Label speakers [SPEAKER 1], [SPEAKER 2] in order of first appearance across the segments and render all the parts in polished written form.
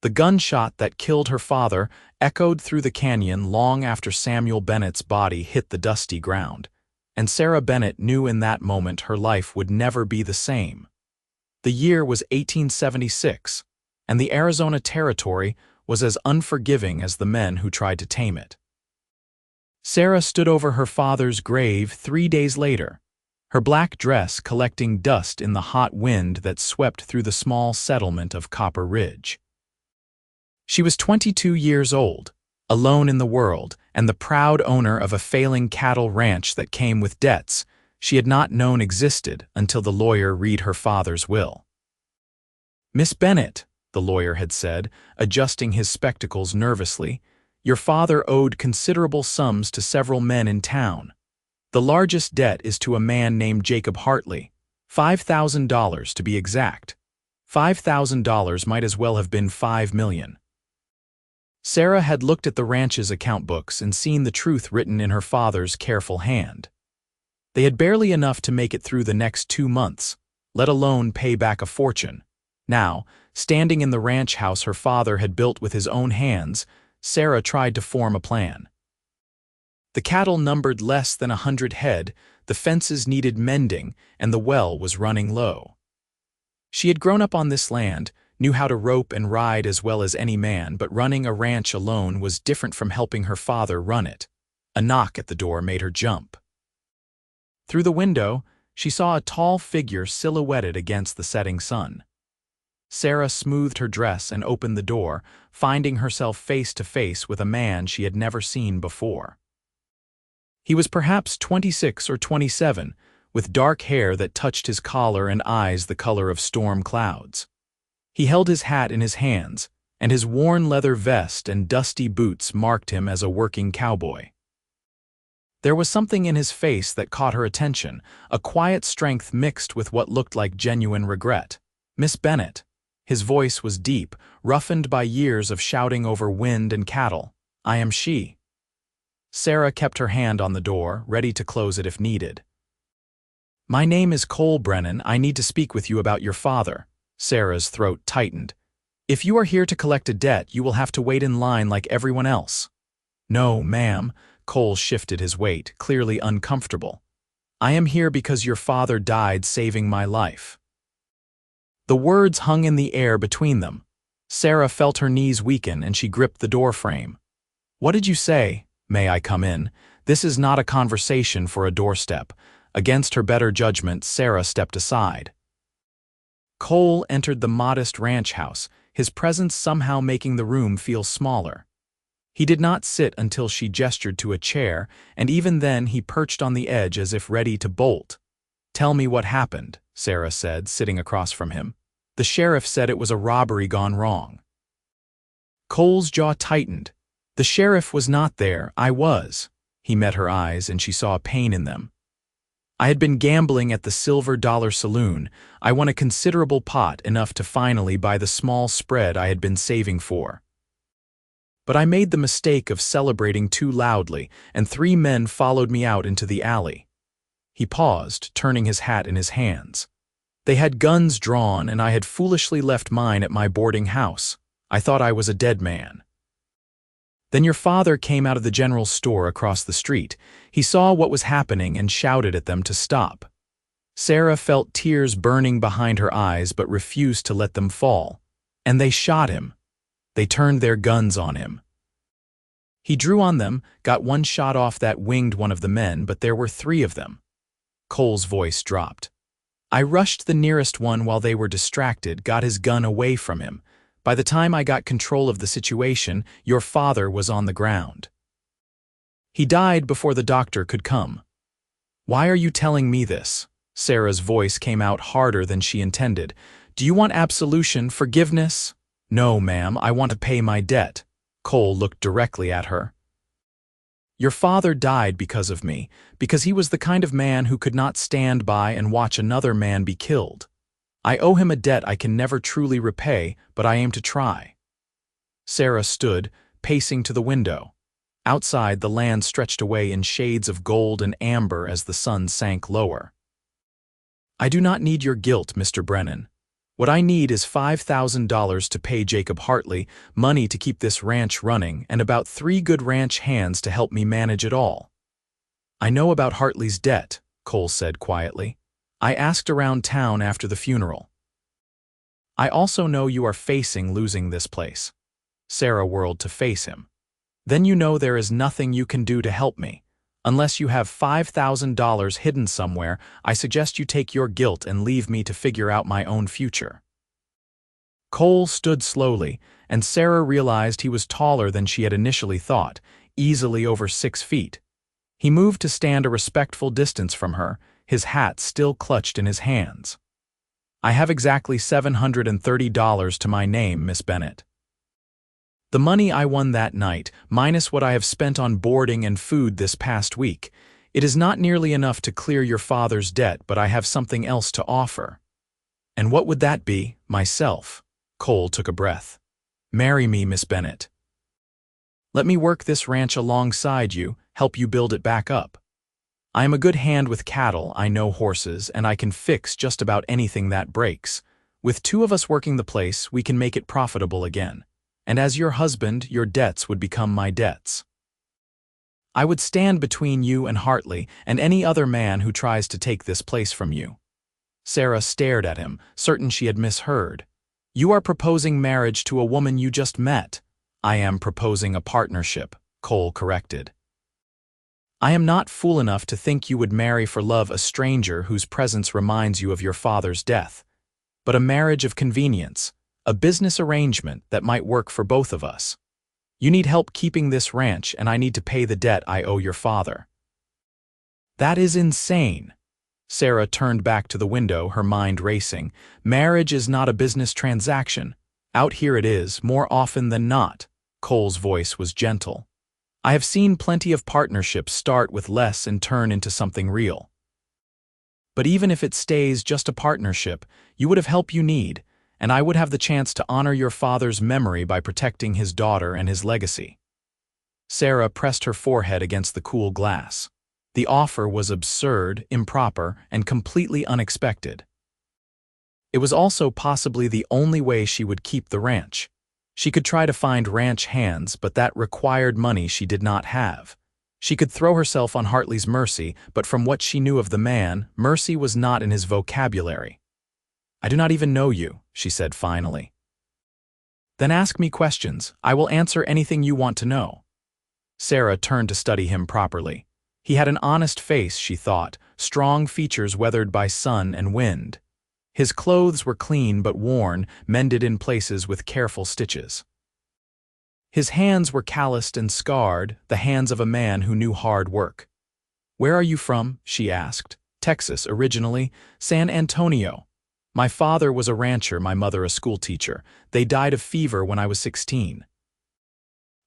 [SPEAKER 1] The gunshot that killed her father echoed through the canyon long after Samuel Bennett's body hit the dusty ground, and Sarah Bennett knew in that moment her life would never be the same. The year was 1876, and the Arizona Territory was as unforgiving as the men who tried to tame it. Sarah stood over her father's grave 3 days later, her black dress collecting dust in the hot wind that swept through the small settlement of Copper Ridge. She was 22 years old, alone in the world, and the proud owner of a failing cattle ranch that came with debts she had not known existed until the lawyer read her father's will. "Miss Bennett," the lawyer had said, adjusting his spectacles nervously, "your father owed considerable sums to several men in town. The largest debt is to a man named Jacob Hartley, $5,000 to be exact. $5,000 might as well have been $5 million. Sarah had looked at the ranch's account books and seen the truth written in her father's careful hand. They had barely enough to make it through the next 2 months, let alone pay back a fortune. Now, standing in the ranch house her father had built with his own hands, Sarah tried to form a plan. The cattle numbered less than 100 head, the fences needed mending, and the well was running low. She had grown up on this land, knew how to rope and ride as well as any man, but running a ranch alone was different from helping her father run it. A knock at the door made her jump. Through the window, she saw a tall figure silhouetted against the setting sun. Sarah smoothed her dress and opened the door, finding herself face to face with a man she had never seen before. He was perhaps 26 or 27, with dark hair that touched his collar and eyes the color of storm clouds. He held his hat in his hands, and his worn leather vest and dusty boots marked him as a working cowboy. There was something in his face that caught her attention, a quiet strength mixed with what looked like genuine regret. "Miss Bennett." His voice was deep, roughened by years of shouting over wind and cattle. "I am she." Sarah kept her hand on the door, ready to close it if needed. "My name is Cole Brennan. I need to speak with you about your father." Sarah's throat tightened. "If you are here to collect a debt, you will have to wait in line like everyone else." "No, ma'am." Cole shifted his weight, clearly uncomfortable. "I am here because your father died saving my life." The words hung in the air between them. Sarah felt her knees weaken and she gripped the doorframe. "What did you say?" "May I come in?" This is not a conversation for a doorstep. Against her better judgment, Sarah stepped aside. Cole entered the modest ranch house, his presence somehow making the room feel smaller. He did not sit until she gestured to a chair, and even then he perched on the edge as if ready to bolt. "Tell me what happened," Sarah said, sitting across from him. "The sheriff said it was a robbery gone wrong." Cole's jaw tightened. "The sheriff was not there, I was." He met her eyes and she saw pain in them. "I had been gambling at the Silver Dollar Saloon. I won a considerable pot, enough to finally buy the small spread I had been saving for. But I made the mistake of celebrating too loudly, and 3 men followed me out into the alley." He paused, turning his hat in his hands. "They had guns drawn, and I had foolishly left mine at my boarding house. I thought I was a dead man. Then your father came out of the general store across the street. He saw what was happening and shouted at them to stop." Sarah felt tears burning behind her eyes but refused to let them fall. "And they shot him. They turned their guns on him. He drew on them, got one shot off that winged one of the men, but there were 3 of them." Cole's voice dropped. "I rushed the nearest one while they were distracted, got his gun away from him. By the time I got control of the situation, your father was on the ground. He died before the doctor could come." "Why are you telling me this?" Sarah's voice came out harder than she intended. "Do you want absolution, forgiveness?" "No, ma'am, I want to pay my debt." Cole looked directly at her. "Your father died because of me, because he was the kind of man who could not stand by and watch another man be killed. I owe him a debt I can never truly repay, but I aim to try." Sarah stood, pacing to the window. Outside, the land stretched away in shades of gold and amber as the sun sank lower. "I do not need your guilt, Mr. Brennan. What I need is $5,000 to pay Jacob Hartley, money to keep this ranch running, and about 3 good ranch hands to help me manage it all." "I know about Hartley's debt," Cole said quietly. "I asked around town after the funeral." "I also know you are facing losing this place." Sarah whirled to face him. "Then you know there is nothing you can do to help me. Unless you have $5,000 hidden somewhere, I suggest you take your guilt and leave me to figure out my own future." Cole stood slowly, and Sarah realized he was taller than she had initially thought, easily over 6 feet. He moved to stand a respectful distance from her, his hat still clutched in his hands. "I have exactly $730 to my name, Miss Bennett. The money I won that night, minus what I have spent on boarding and food this past week. It is not nearly enough to clear your father's debt, but I have something else to offer." "And what would that be?" "Myself." Cole took a breath. "Marry me, Miss Bennett. Let me work this ranch alongside you, help you build it back up. I am a good hand with cattle, I know horses, and I can fix just about anything that breaks. With 2 of us working the place, we can make it profitable again. And as your husband, your debts would become my debts. I would stand between you and Hartley and any other man who tries to take this place from you." Sarah stared at him, certain she had misheard. "You are proposing marriage to a woman you just met." "I am proposing a partnership," Cole corrected. "I am not fool enough to think you would marry for love a stranger whose presence reminds you of your father's death, but a marriage of convenience. A business arrangement that might work for both of us. You need help keeping this ranch, and I need to pay the debt I owe your father." "That is insane." Sarah turned back to the window, her mind racing. "Marriage is not a business transaction. Out here it is, more often than not." Cole's voice was gentle. "I have seen plenty of partnerships start with less and turn into something real. But even if it stays just a partnership, you would have help you need, and I would have the chance to honor your father's memory by protecting his daughter and his legacy." Sarah pressed her forehead against the cool glass. The offer was absurd, improper, and completely unexpected. It was also possibly the only way she would keep the ranch. She could try to find ranch hands, but that required money she did not have. She could throw herself on Hartley's mercy, but from what she knew of the man, mercy was not in his vocabulary. "I do not even know you," she said finally. "Then ask me questions. I will answer anything you want to know." Sarah turned to study him properly. He had an honest face, she thought, strong features weathered by sun and wind. His clothes were clean but worn, mended in places with careful stitches. His hands were calloused and scarred, the hands of a man who knew hard work. "Where are you from?" she asked. "Texas, originally. San Antonio. My father was a rancher, my mother a schoolteacher. They died of fever when I was 16.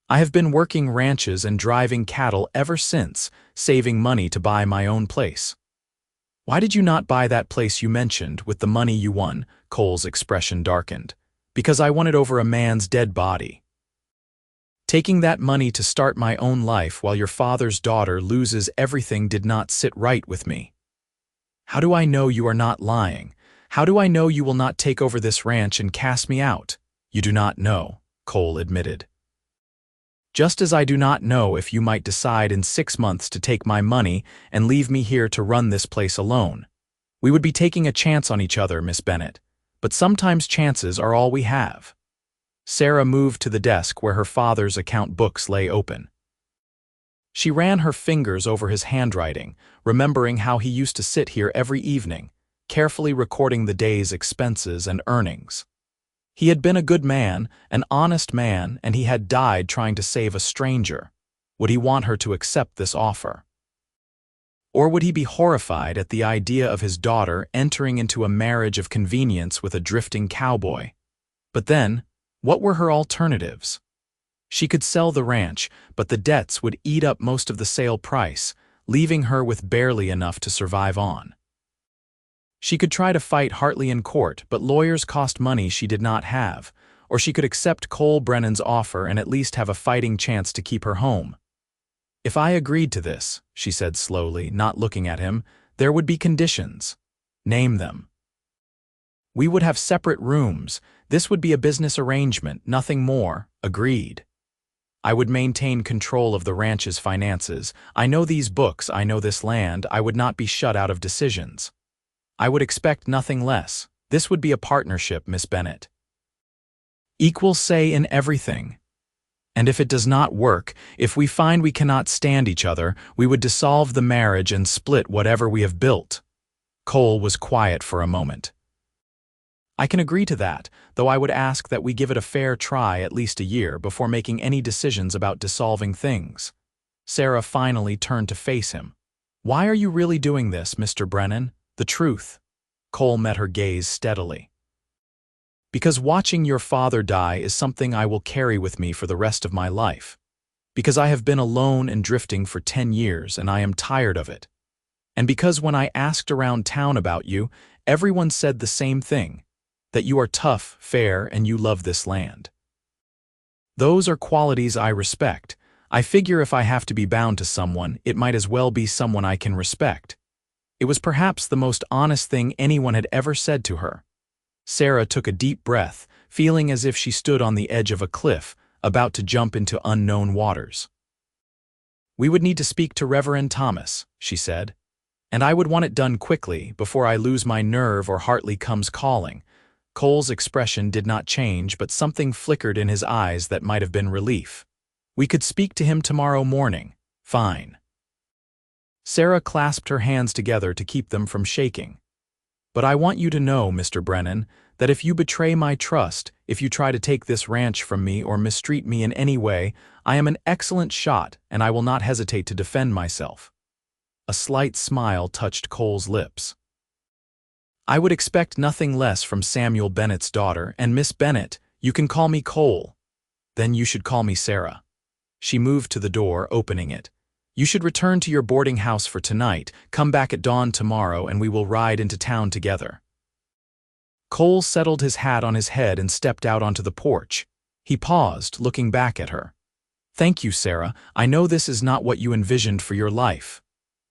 [SPEAKER 1] I have been working ranches and driving cattle ever since, saving money to buy my own place." "Why did you not buy that place you mentioned with the money you won?" Cole's expression darkened. "Because I won it over a man's dead body. Taking that money to start my own life while your father's daughter loses everything did not sit right with me." "How do I know you are not lying? How do I know you will not take over this ranch and cast me out?" "You do not know," Cole admitted. "Just as I do not know if you might decide in 6 months to take my money and leave me here to run this place alone. We would be taking a chance on each other, Miss Bennett, but sometimes chances are all we have." Sarah moved to the desk where her father's account books lay open. She ran her fingers over his handwriting, remembering how he used to sit here every evening, carefully recording the day's expenses and earnings. He had been a good man, an honest man, and he had died trying to save a stranger. Would he want her to accept this offer? Or would he be horrified at the idea of his daughter entering into a marriage of convenience with a drifting cowboy? But then, what were her alternatives? She could sell the ranch, but the debts would eat up most of the sale price, leaving her with barely enough to survive on. She could try to fight Hartley in court, but lawyers cost money she did not have, or she could accept Cole Brennan's offer and at least have a fighting chance to keep her home. "If I agreed to this," she said slowly, not looking at him, "there would be conditions. Name them." We would have separate rooms. This would be a business arrangement, nothing more. Agreed. I would maintain control of the ranch's finances. I know these books, I know this land. I would not be shut out of decisions. I would expect nothing less. This would be a partnership, Miss Bennett. Equal say in everything. And if it does not work, if we find we cannot stand each other, we would dissolve the marriage and split whatever we have built. Cole was quiet for a moment. I can agree to that, though I would ask that we give it a fair try at least a year before making any decisions about dissolving things. Sarah finally turned to face him. Why are you really doing this, Mr. Brennan? The truth. Cole met her gaze steadily. Because watching your father die is something I will carry with me for the rest of my life. Because I have been alone and drifting for 10 years and I am tired of it. And because when I asked around town about you, everyone said the same thing, that you are tough, fair, and you love this land. Those are qualities I respect. I figure if I have to be bound to someone, it might as well be someone I can respect. It was perhaps the most honest thing anyone had ever said to her. Sarah took a deep breath, feeling as if she stood on the edge of a cliff, about to jump into unknown waters. We would need to speak to Reverend Thomas, she said, and I would want it done quickly before I lose my nerve or Hartley comes calling. Cole's expression did not change, but something flickered in his eyes that might have been relief. We could speak to him tomorrow morning. Fine. Sarah clasped her hands together to keep them from shaking. But I want you to know, Mr. Brennan, that if you betray my trust, if you try to take this ranch from me or mistreat me in any way, I am an excellent shot and I will not hesitate to defend myself. A slight smile touched Cole's lips. I would expect nothing less from Samuel Bennett's daughter, and Miss Bennett, you can call me Cole. Then you should call me Sarah. She moved to the door, opening it. You should return to your boarding house for tonight, come back at dawn tomorrow, and we will ride into town together. Cole settled his hat on his head and stepped out onto the porch. He paused, looking back at her. Thank you, Sarah. I know this is not what you envisioned for your life.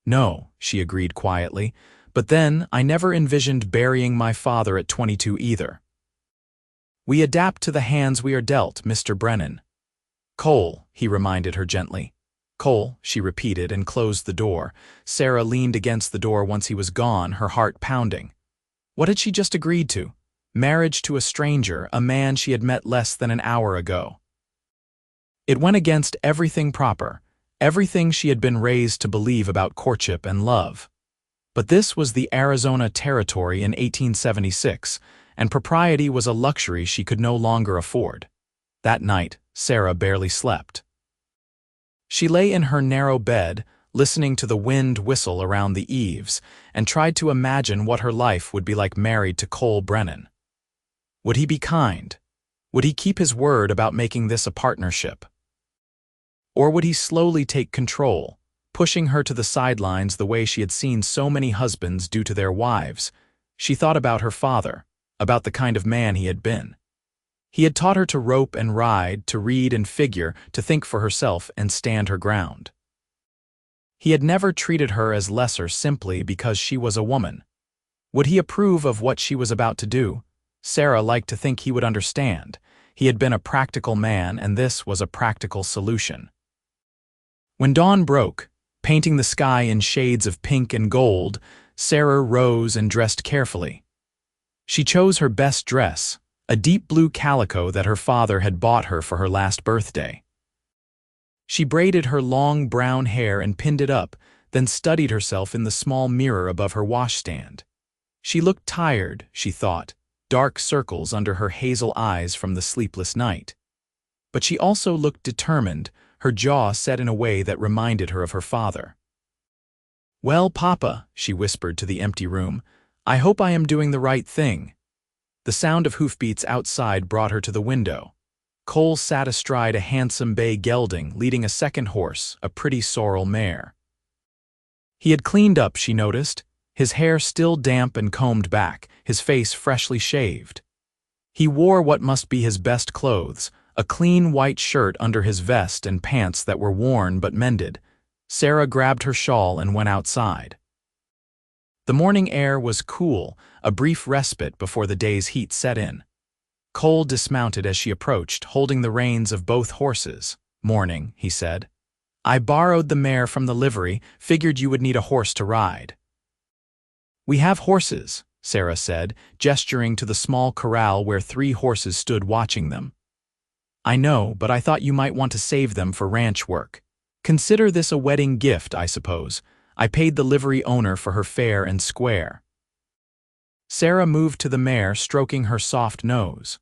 [SPEAKER 1] No, she agreed quietly, but then I never envisioned burying my father at 22 either. We adapt to the hands we are dealt, Mr. Brennan. Cole, he reminded her gently. Cole, she repeated and closed the door. Sarah leaned against the door once he was gone, her heart pounding. What had she just agreed to? Marriage to a stranger, a man she had met less than an hour ago. It went against everything proper, everything she had been raised to believe about courtship and love. But this was the Arizona Territory in 1876, and propriety was a luxury she could no longer afford. That night, Sarah barely slept. She lay in her narrow bed, listening to the wind whistle around the eaves, and tried to imagine what her life would be like married to Cole Brennan. Would he be kind? Would he keep his word about making this a partnership? Or would he slowly take control, pushing her to the sidelines the way she had seen so many husbands do to their wives? She thought about her father, about the kind of man he had been. He had taught her to rope and ride, to read and figure, to think for herself and stand her ground. He had never treated her as lesser simply because she was a woman. Would he approve of what she was about to do? Sarah liked to think he would understand. He had been a practical man, and this was a practical solution. When dawn broke, painting the sky in shades of pink and gold, Sarah rose and dressed carefully. She chose her best dress, a deep blue calico that her father had bought her for her last birthday. She braided her long brown hair and pinned it up, then studied herself in the small mirror above her washstand. She looked tired, she thought, dark circles under her hazel eyes from the sleepless night. But she also looked determined, her jaw set in a way that reminded her of her father. "Well, Papa," she whispered to the empty room, "I hope I am doing the right thing." The sound of hoofbeats outside brought her to the window. Cole sat astride a handsome bay gelding, leading a second horse, a pretty sorrel mare. He had cleaned up, she noticed, his hair still damp and combed back, his face freshly shaved. He wore what must be his best clothes, a clean white shirt under his vest and pants that were worn but mended. Sarah grabbed her shawl and went outside. The morning air was cool, a brief respite before the day's heat set in. Cole dismounted as she approached, holding the reins of both horses. "Morning," he said. "I borrowed the mare from the livery, figured you would need a horse to ride." "We have horses," Sarah said, gesturing to the small corral where 3 horses stood watching them. "I know, but I thought you might want to save them for ranch work. Consider this a wedding gift, I suppose. I paid the livery owner for her fair and square." Sarah moved to the mare, stroking her soft nose.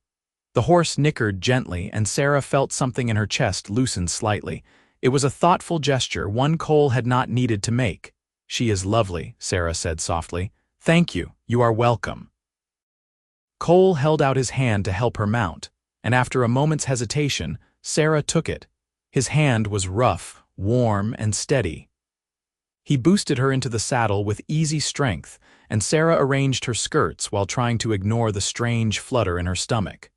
[SPEAKER 1] The horse nickered gently, and Sarah felt something in her chest loosen slightly. It was a thoughtful gesture, one Cole had not needed to make. "She is lovely," Sarah said softly. "Thank you, you are welcome." Cole held out his hand to help her mount, and after a moment's hesitation, Sarah took it. His hand was rough, warm, and steady. He boosted her into the saddle with easy strength, and Sarah arranged her skirts while trying to ignore the strange flutter in her stomach.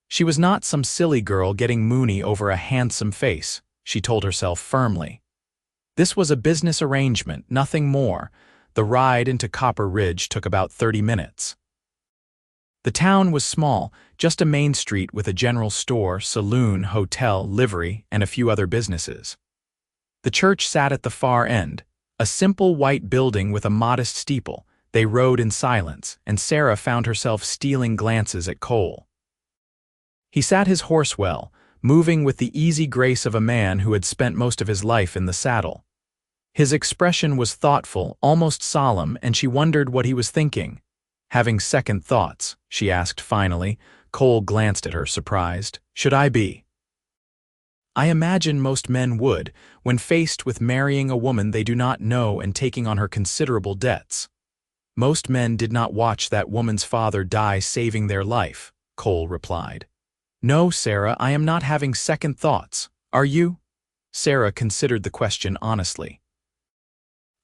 [SPEAKER 1] She was not some silly girl getting moony over a handsome face, she told herself firmly. This was a business arrangement, nothing more. The ride into Copper Ridge took about 30 minutes. The town was small, just a main street with a general store, saloon, hotel, livery, and a few other businesses. The church sat at the far end, a simple white building with a modest steeple. They rode in silence, and Sarah found herself stealing glances at Cole. He sat his horse well, moving with the easy grace of a man who had spent most of his life in the saddle. His expression was thoughtful, almost solemn, and she wondered what he was thinking. "Having second thoughts?" she asked finally. Cole glanced at her, surprised. "Should I be?" "I imagine most men would, when faced with marrying a woman they do not know and taking on her considerable debts. Most men did not watch that woman's father die saving their life," Cole replied. "No, Sarah, I am not having second thoughts. Are you?" Sarah considered the question honestly.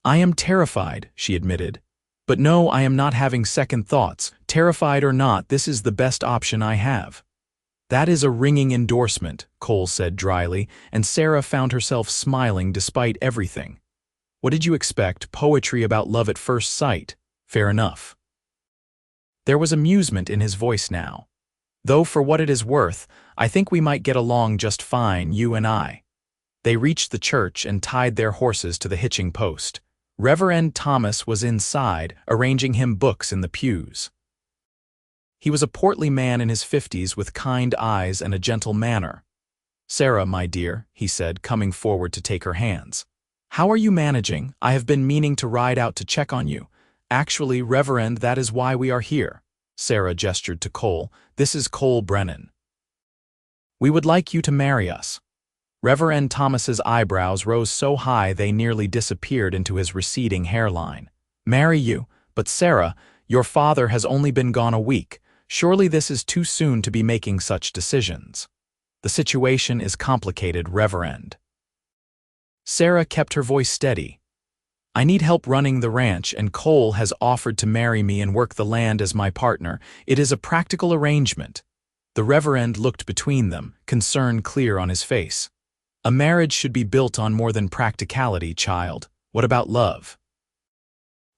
[SPEAKER 1] "I am terrified," she admitted. "But no, I am not having second thoughts. Terrified or not, this is the best option I have." "That is a ringing endorsement," Cole said dryly, and Sarah found herself smiling despite everything. "What did you expect? Poetry about love at first sight? Fair enough." There was amusement in his voice now. "Though for what it is worth, I think we might get along just fine, you and I." They reached the church and tied their horses to the hitching post. Reverend Thomas was inside, arranging him books in the pews. He was a portly man in his 50s with kind eyes and a gentle manner. "Sarah, my dear," he said, coming forward to take her hands. "How are you managing? I have been meaning to ride out to check on you. Actually, Reverend, that is why we are here." Sarah gestured to Cole. "This is Cole Brennan. We would like you to marry us." Reverend Thomas's eyebrows rose so high they nearly disappeared into his receding hairline. "Marry you? But Sarah, your father has only been gone a week. Surely this is too soon to be making such decisions." "The situation is complicated, Reverend." Sarah kept her voice steady. "I need help running the ranch, and Cole has offered to marry me and work the land as my partner. It is a practical arrangement." The Reverend looked between them, concern clear on his face. "A marriage should be built on more than practicality, child. What about love?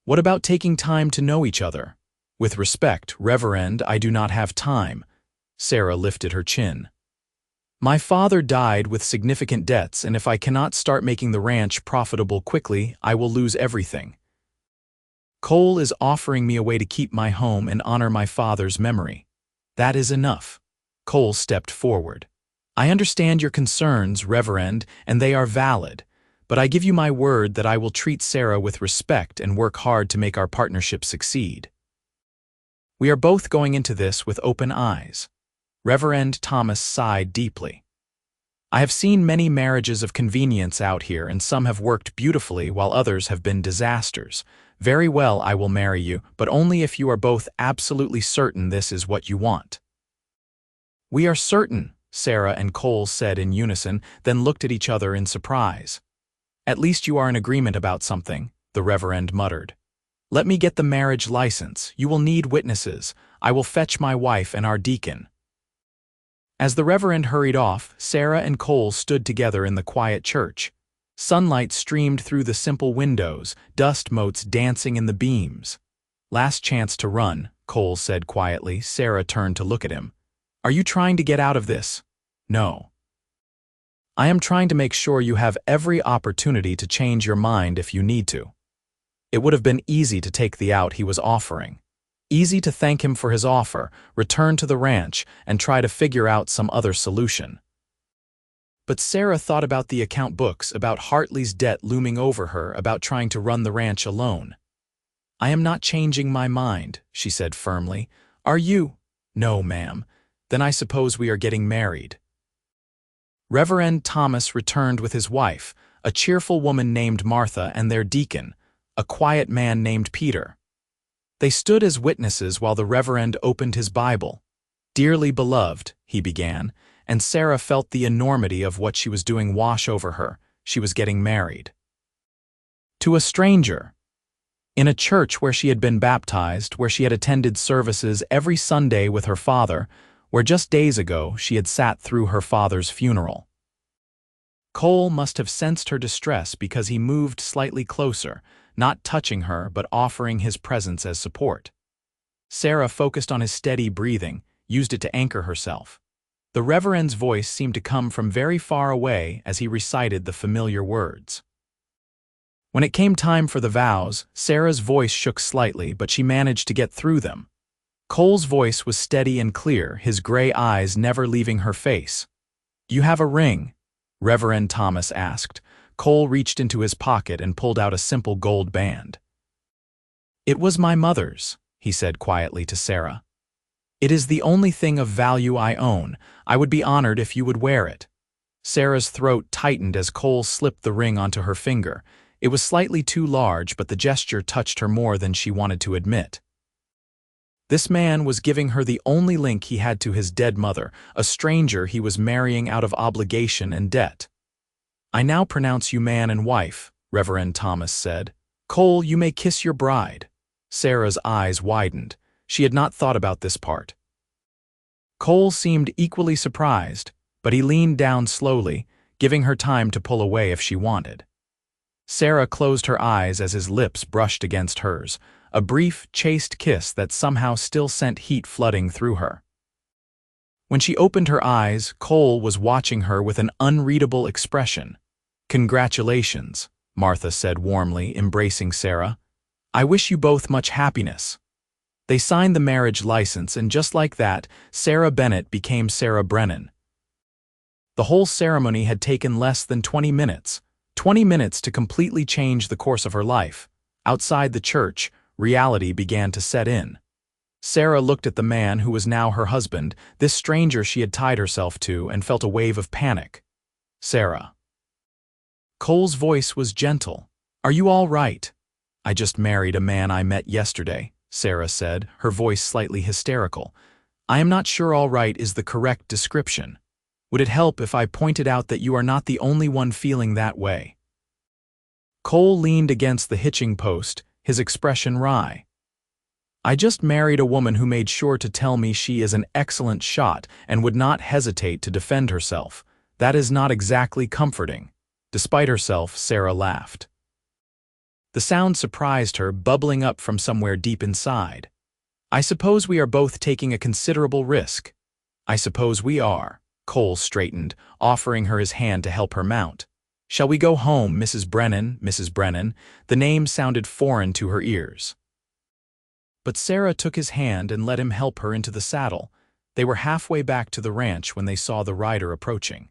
[SPEAKER 1] What about taking time to know each other?" "With respect, Reverend, I do not have time." Sarah lifted her chin. "My father died with significant debts, and if I cannot start making the ranch profitable quickly, I will lose everything. Cole is offering me a way to keep my home and honor my father's memory. That is enough." Cole stepped forward. "I understand your concerns, Reverend, and they are valid, but I give you my word that I will treat Sarah with respect and work hard to make our partnership succeed. We are both going into this with open eyes." Reverend Thomas sighed deeply. "I have seen many marriages of convenience out here, and some have worked beautifully while others have been disasters. Very well, I will marry you, but only if you are both absolutely certain this is what you want." "We are certain," Sarah and Cole said in unison, then looked at each other in surprise. "At least you are in agreement about something," the Reverend muttered. "Let me get the marriage license. You will need witnesses. I will fetch my wife and our deacon." As the Reverend hurried off, Sarah and Cole stood together in the quiet church. Sunlight streamed through the simple windows, dust motes dancing in the beams. "Last chance to run," Cole said quietly. Sarah turned to look at him. "Are you trying to get out of this?" "No. I am trying to make sure you have every opportunity to change your mind if you need to." It would have been easy to take the out he was offering. Easy to thank him for his offer, return to the ranch, and try to figure out some other solution. But Sarah thought about the account books, about Hartley's debt looming over her, about trying to run the ranch alone. "I am not changing my mind," she said firmly. "Are you?" "No, ma'am." "Then I suppose we are getting married." Reverend Thomas returned with his wife, a cheerful woman named Martha, and their deacon, a quiet man named Peter. They stood as witnesses while the Reverend opened his Bible. "Dearly beloved," he began, and Sarah felt the enormity of what she was doing wash over her. She was getting married. To a stranger. In a church where she had been baptized, where she had attended services every Sunday with her father, where just days ago she had sat through her father's funeral. Cole must have sensed her distress because he moved slightly closer, not touching her but offering his presence as support. Sarah focused on his steady breathing, used it to anchor herself. The Reverend's voice seemed to come from very far away as he recited the familiar words. When it came time for the vows, Sarah's voice shook slightly, but she managed to get through them. Cole's voice was steady and clear, his gray eyes never leaving her face. "You have a ring?" Reverend Thomas asked. Cole reached into his pocket and pulled out a simple gold band. "It was my mother's," he said quietly to Sarah. "It is the only thing of value I own. I would be honored if you would wear it." Sarah's throat tightened as Cole slipped the ring onto her finger. It was slightly too large, but the gesture touched her more than she wanted to admit. This man was giving her the only link he had to his dead mother, a stranger he was marrying out of obligation and debt. "I now pronounce you man and wife," Reverend Thomas said. "Cole, you may kiss your bride." Sarah's eyes widened. She had not thought about this part. Cole seemed equally surprised, but he leaned down slowly, giving her time to pull away if she wanted. Sarah closed her eyes as his lips brushed against hers, a brief, chaste kiss that somehow still sent heat flooding through her. When she opened her eyes, Cole was watching her with an unreadable expression. "Congratulations," Martha said warmly, embracing Sarah. "I wish you both much happiness." They signed the marriage license, and just like that, Sarah Bennett became Sarah Brennan. The whole ceremony had taken less than 20 minutes. 20 minutes to completely change the course of her life. Outside the church, reality began to set in. Sarah looked at the man who was now her husband, this stranger she had tied herself to, and felt a wave of panic. "Sarah." Cole's voice was gentle. "Are you all right?" "I just married a man I met yesterday," Sarah said, her voice slightly hysterical. "I am not sure all right is the correct description. Would it help if I pointed out that you are not the only one feeling that way?" Cole leaned against the hitching post, his expression wry. "I just married a woman who made sure to tell me she is an excellent shot and would not hesitate to defend herself. That is not exactly comforting." Despite herself, Sarah laughed. The sound surprised her, bubbling up from somewhere deep inside. "I suppose we are both taking a considerable risk." "I suppose we are." Cole straightened, offering her his hand to help her mount. "Shall we go home, Mrs. Brennan, Mrs. Brennan?" The name sounded foreign to her ears. But Sarah took his hand and let him help her into the saddle. They were halfway back to the ranch when they saw the rider approaching.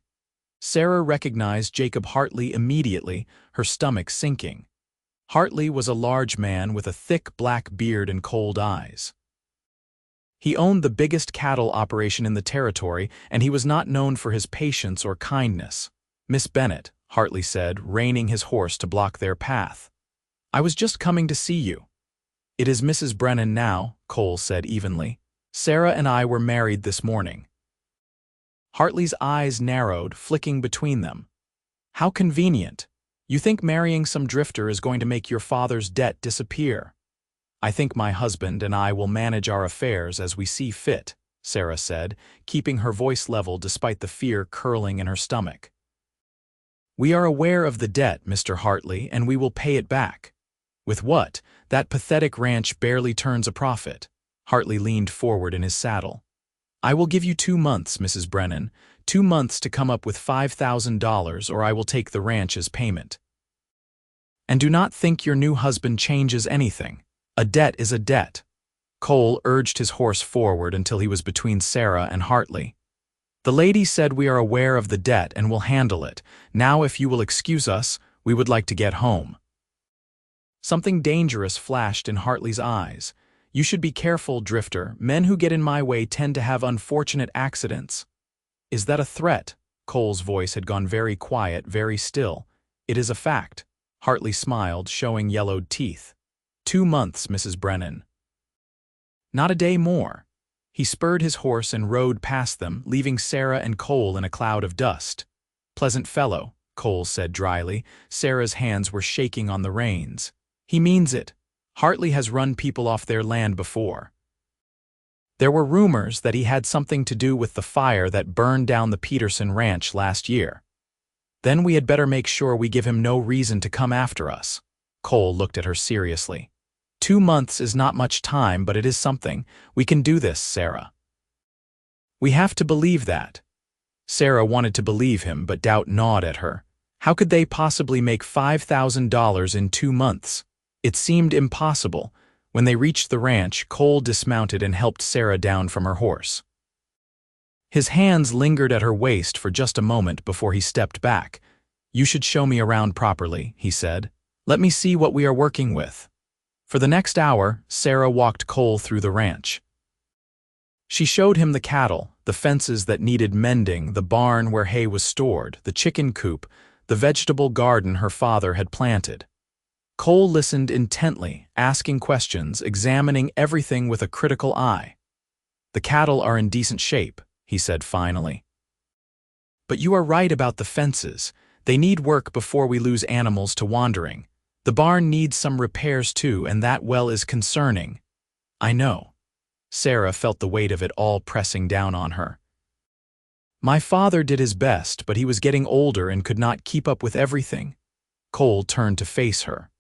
[SPEAKER 1] Sarah recognized Jacob Hartley immediately, her stomach sinking. Hartley was a large man with a thick black beard and cold eyes. He owned the biggest cattle operation in the territory, and he was not known for his patience or kindness. "Miss Bennett," Hartley said, reining his horse to block their path. "I was just coming to see you." "It is Mrs. Brennan now," Cole said evenly. "Sarah and I were married this morning." Hartley's eyes narrowed, flicking between them. "How convenient. You think marrying some drifter is going to make your father's debt disappear?" "I think my husband and I will manage our affairs as we see fit," Sarah said, keeping her voice level despite the fear curling in her stomach. We are aware of the debt, Mr. Hartley, and we will pay it back. With what? That pathetic ranch barely turns a profit. Hartley leaned forward in his saddle. I will give you 2 months, Mrs. Brennan, 2 months to come up with $5,000, or I will take the ranch as payment. And do not think your new husband changes anything. A debt is a debt. Cole urged his horse forward until he was between Sarah and Hartley. The lady said we are aware of the debt and will handle it. Now if you will excuse us, we would like to get home. Something dangerous flashed in Hartley's eyes. You should be careful, Drifter. Men who get in my way tend to have unfortunate accidents. Is that a threat? Cole's voice had gone very quiet, very still. It is a fact. Hartley smiled, showing yellowed teeth. 2 months, Mrs. Brennan. Not a day more. He spurred his horse and rode past them, leaving Sarah and Cole in a cloud of dust. Pleasant fellow, Cole said dryly. Sarah's hands were shaking on the reins. He means it. Hartley has run people off their land before. There were rumors that he had something to do with the fire that burned down the Peterson ranch last year. Then we had better make sure we give him no reason to come after us. Cole looked at her seriously. 2 months is not much time, but it is something. We can do this, Sarah. We have to believe that. Sarah wanted to believe him, but doubt gnawed at her. How could they possibly make $5,000 in 2 months? It seemed impossible. When they reached the ranch, Cole dismounted and helped Sarah down from her horse. His hands lingered at her waist for just a moment before he stepped back. You should show me around properly, he said. Let me see what we are working with. For the next hour, Sarah walked Cole through the ranch. She showed him the cattle, the fences that needed mending, the barn where hay was stored, the chicken coop, the vegetable garden her father had planted. Cole listened intently, asking questions, examining everything with a critical eye. The cattle are in decent shape, he said finally. But you are right about the fences. They need work before we lose animals to wandering. The barn needs some repairs too, and that well is concerning. I know. Sarah felt the weight of it all pressing down on her. My father did his best, but he was getting older and could not keep up with everything. Cole turned to face her.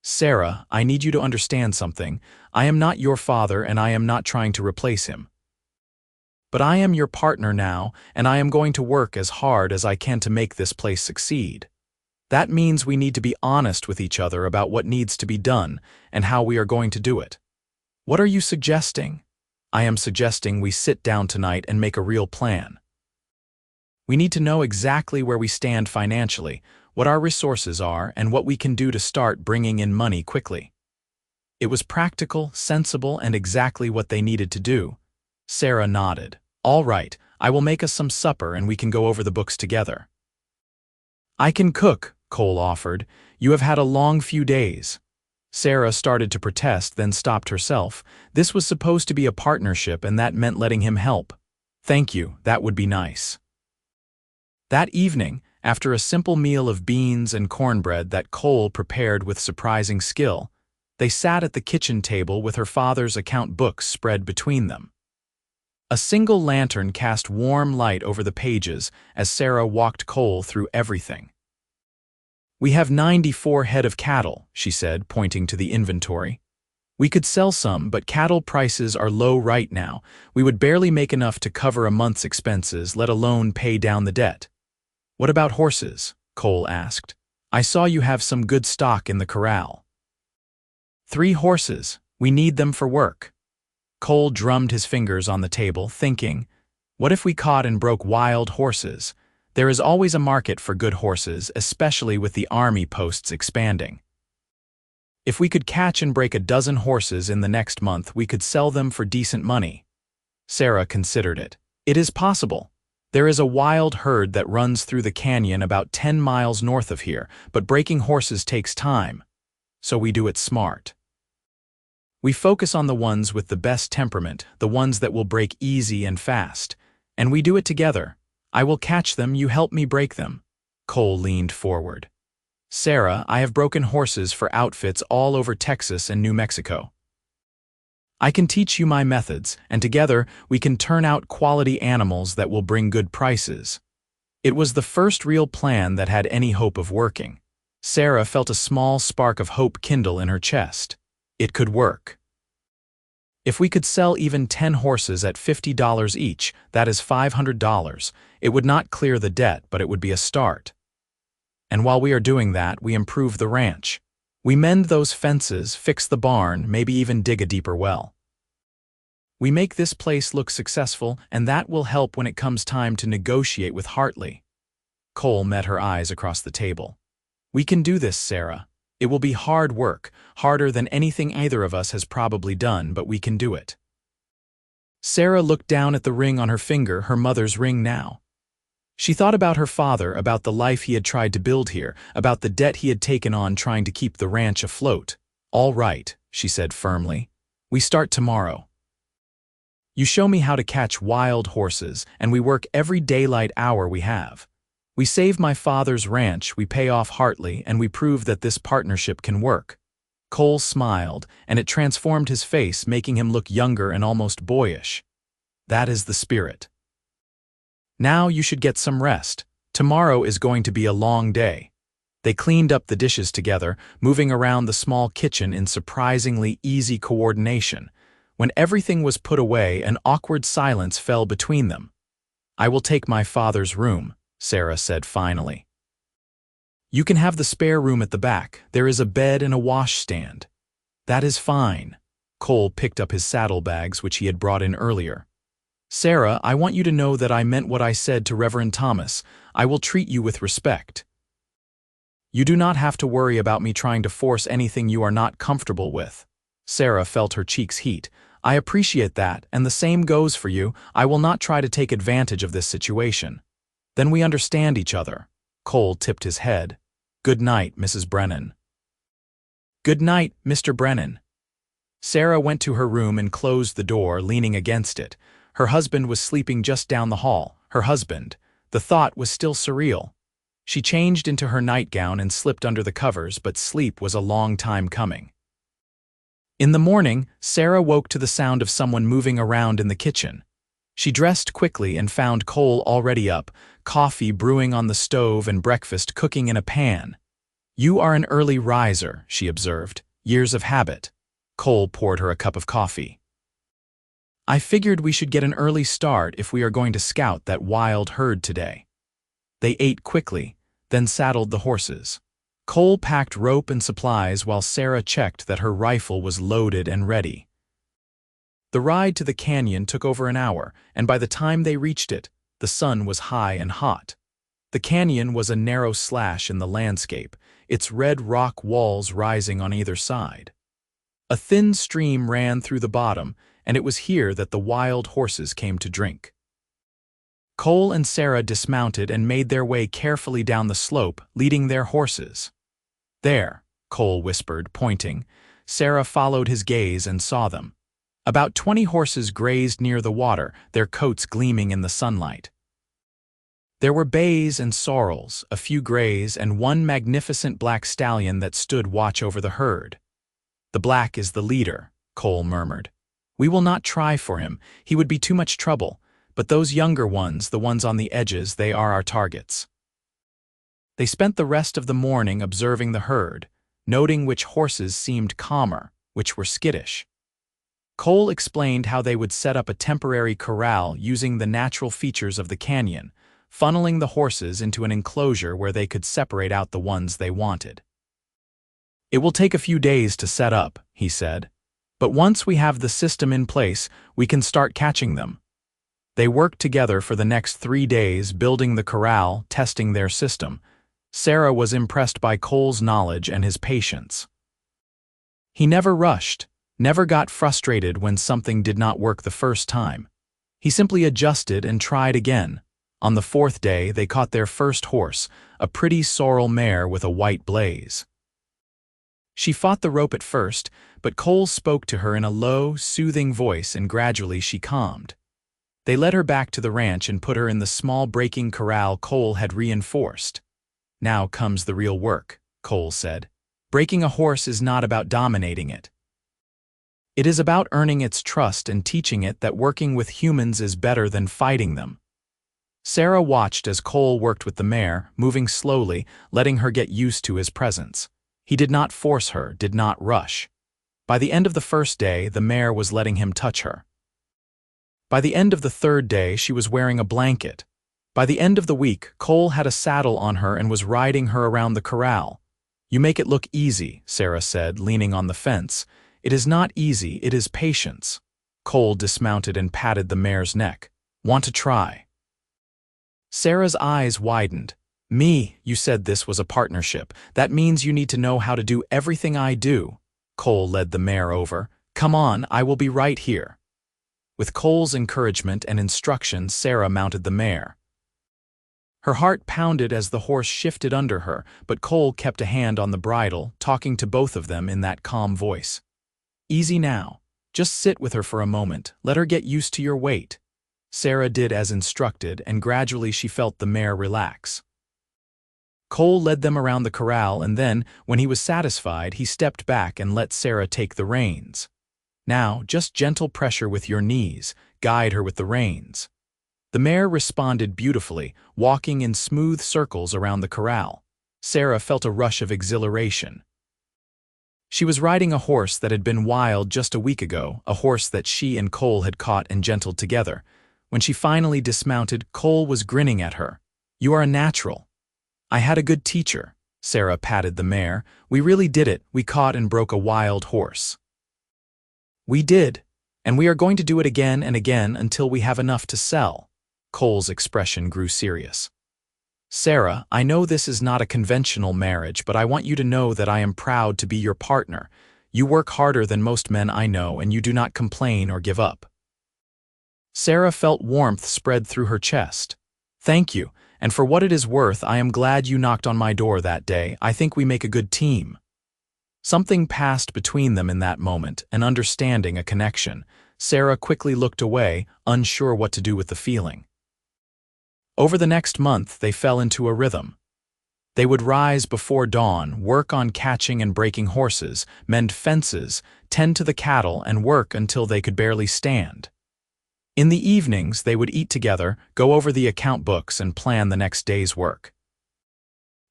[SPEAKER 1] Sarah, I need you to understand something. I am not your father, and I am not trying to replace him. But I am your partner now, and I am going to work as hard as I can to make this place succeed. That means we need to be honest with each other about what needs to be done and how we are going to do it. What are you suggesting? I am suggesting we sit down tonight and make a real plan. We need to know exactly where we stand financially, what our resources are, and what we can do to start bringing in money quickly. It was practical, sensible, and exactly what they needed to do. Sarah nodded. All right, I will make us some supper and we can go over the books together. I can cook, Cole offered. You have had a long few days. Sarah started to protest, then stopped herself. This was supposed to be a partnership, and that meant letting him help. Thank you, that would be nice. That evening, after a simple meal of beans and cornbread that Cole prepared with surprising skill, they sat at the kitchen table with her father's account books spread between them. A single lantern cast warm light over the pages as Sarah walked Cole through everything. We have 94 head of cattle, she said, pointing to the inventory. We could sell some, but cattle prices are low right now. We would barely make enough to cover a month's expenses, let alone pay down the debt. What about horses? Cole asked. I saw you have some good stock in the corral. 3 horses. We need them for work. Cole drummed his fingers on the table, thinking, what if we caught and broke wild horses? There is always a market for good horses, especially with the army posts expanding. If we could catch and break a dozen horses in the next month, we could sell them for decent money. Sarah considered it. It is possible. There is a wild herd that runs through the canyon about 10 miles north of here, but breaking horses takes time. So we do it smart. We focus on the ones with the best temperament, the ones that will break easy and fast. And we do it together. I will catch them, you help me break them. Cole leaned forward. Sarah, I have broken horses for outfits all over Texas and New Mexico. I can teach you my methods, and together we can turn out quality animals that will bring good prices. It was the first real plan that had any hope of working. Sarah felt a small spark of hope kindle in her chest. It could work. If we could sell even 10 horses at $50 each, that is $500, it would not clear the debt, but it would be a start. And while we are doing that, we improve the ranch. We mend those fences, fix the barn, maybe even dig a deeper well. We make this place look successful, and that will help when it comes time to negotiate with Hartley. Cole met her eyes across the table. We can do this, Sarah. It will be hard work, harder than anything either of us has probably done, but we can do it. Sarah looked down at the ring on her finger, her mother's ring now. She thought about her father, about the life he had tried to build here, about the debt he had taken on trying to keep the ranch afloat. All right, she said firmly. We start tomorrow. You show me how to catch wild horses, and we work every daylight hour we have. We save my father's ranch, we pay off Hartley, and we prove that this partnership can work. Cole smiled, and it transformed his face, making him look younger and almost boyish. That is the spirit. Now you should get some rest. Tomorrow is going to be a long day. They cleaned up the dishes together, moving around the small kitchen in surprisingly easy coordination. When everything was put away, an awkward silence fell between them. I will take my father's room, Sarah said finally. You can have the spare room at the back. There is a bed and a washstand. That is fine. Cole picked up his saddlebags, which he had brought in earlier. Sarah, I want you to know that I meant what I said to Reverend Thomas. I will treat you with respect. You do not have to worry about me trying to force anything you are not comfortable with. Sarah felt her cheeks heat. I appreciate that, and the same goes for you. I will not try to take advantage of this situation. Then we understand each other. Cole tipped his head. Good night, Mrs. Brennan. Good night, Mr. Brennan. Sarah went to her room and closed the door, leaning against it. Her husband was sleeping just down the hall. Her husband. The thought was still surreal. She changed into her nightgown and slipped under the covers, but sleep was a long time coming. In the morning, Sarah woke to the sound of someone moving around in the kitchen. She dressed quickly and found Cole already up, coffee brewing on the stove and breakfast cooking in a pan. You are an early riser, she observed. Years of habit. Cole poured her a cup of coffee. I figured we should get an early start if we are going to scout that wild herd today. They ate quickly, then saddled the horses. Cole packed rope and supplies while Sarah checked that her rifle was loaded and ready. The ride to the canyon took over an hour, and by the time they reached it, the sun was high and hot. The canyon was a narrow slash in the landscape, its red rock walls rising on either side. A thin stream ran through the bottom, and it was here that the wild horses came to drink. Cole and Sarah dismounted and made their way carefully down the slope, leading their horses. There, Cole whispered, pointing. Sarah followed his gaze and saw them. About 20 horses grazed near the water, their coats gleaming in the sunlight. There were bays and sorrels, a few grays, and one magnificent black stallion that stood watch over the herd. The black is the leader, Cole murmured. We will not try for him, he would be too much trouble, but those younger ones, the ones on the edges, they are our targets. They spent the rest of the morning observing the herd, noting which horses seemed calmer, which were skittish. Cole explained how they would set up a temporary corral using the natural features of the canyon, funneling the horses into an enclosure where they could separate out the ones they wanted. It will take a few days to set up, he said, but once we have the system in place, we can start catching them. They worked together for the next 3 days, building the corral, testing their system. Sarah was impressed by Cole's knowledge and his patience. He never rushed, never got frustrated when something did not work the first time. He simply adjusted and tried again. On the 4th day, they caught their first horse, a pretty sorrel mare with a white blaze. She fought the rope at first, but Cole spoke to her in a low, soothing voice, and gradually she calmed. They led her back to the ranch and put her in the small breaking corral Cole had reinforced. Now comes the real work, Cole said. Breaking a horse is not about dominating it. It is about earning its trust and teaching it that working with humans is better than fighting them. Sarah watched as Cole worked with the mare, moving slowly, letting her get used to his presence. He did not force her, did not rush. By the end of the first day, the mare was letting him touch her. By the end of the third day, she was wearing a blanket. By the end of the week, Cole had a saddle on her and was riding her around the corral. "You make it look easy," Sarah said, leaning on the fence. "It is not easy, it is patience." Cole dismounted and patted the mare's neck. "Want to try?" Sarah's eyes widened. "Me, you said this was a partnership. That means you need to know how to do everything I do." Cole led the mare over. "Come on, I will be right here." With Cole's encouragement and instruction, Sarah mounted the mare. Her heart pounded as the horse shifted under her, but Cole kept a hand on the bridle, talking to both of them in that calm voice. "Easy now. Just sit with her for a moment. Let her get used to your weight." Sarah did as instructed, and gradually she felt the mare relax. Cole led them around the corral, and then, when he was satisfied, he stepped back and let Sarah take the reins. "Now, just gentle pressure with your knees. Guide her with the reins." The mare responded beautifully, walking in smooth circles around the corral. Sarah felt a rush of exhilaration. She was riding a horse that had been wild just a week ago, a horse that she and Cole had caught and gentled together. When she finally dismounted, Cole was grinning at her. "You are a natural." "I had a good teacher." Sarah patted the mare. "We really did it. We caught and broke a wild horse." "We did, and we are going to do it again and again until we have enough to sell." Cole's expression grew serious. "Sarah, I know this is not a conventional marriage, but I want you to know that I am proud to be your partner. You work harder than most men I know, and you do not complain or give up." Sarah felt warmth spread through her chest. "Thank you, and for what it is worth, I am glad you knocked on my door that day. I think we make a good team." Something passed between them in that moment, an understanding, a connection. Sarah quickly looked away, unsure what to do with the feeling. Over the next month, they fell into a rhythm. They would rise before dawn, work on catching and breaking horses, mend fences, tend to the cattle, and work until they could barely stand. In the evenings, they would eat together, go over the account books, and plan the next day's work.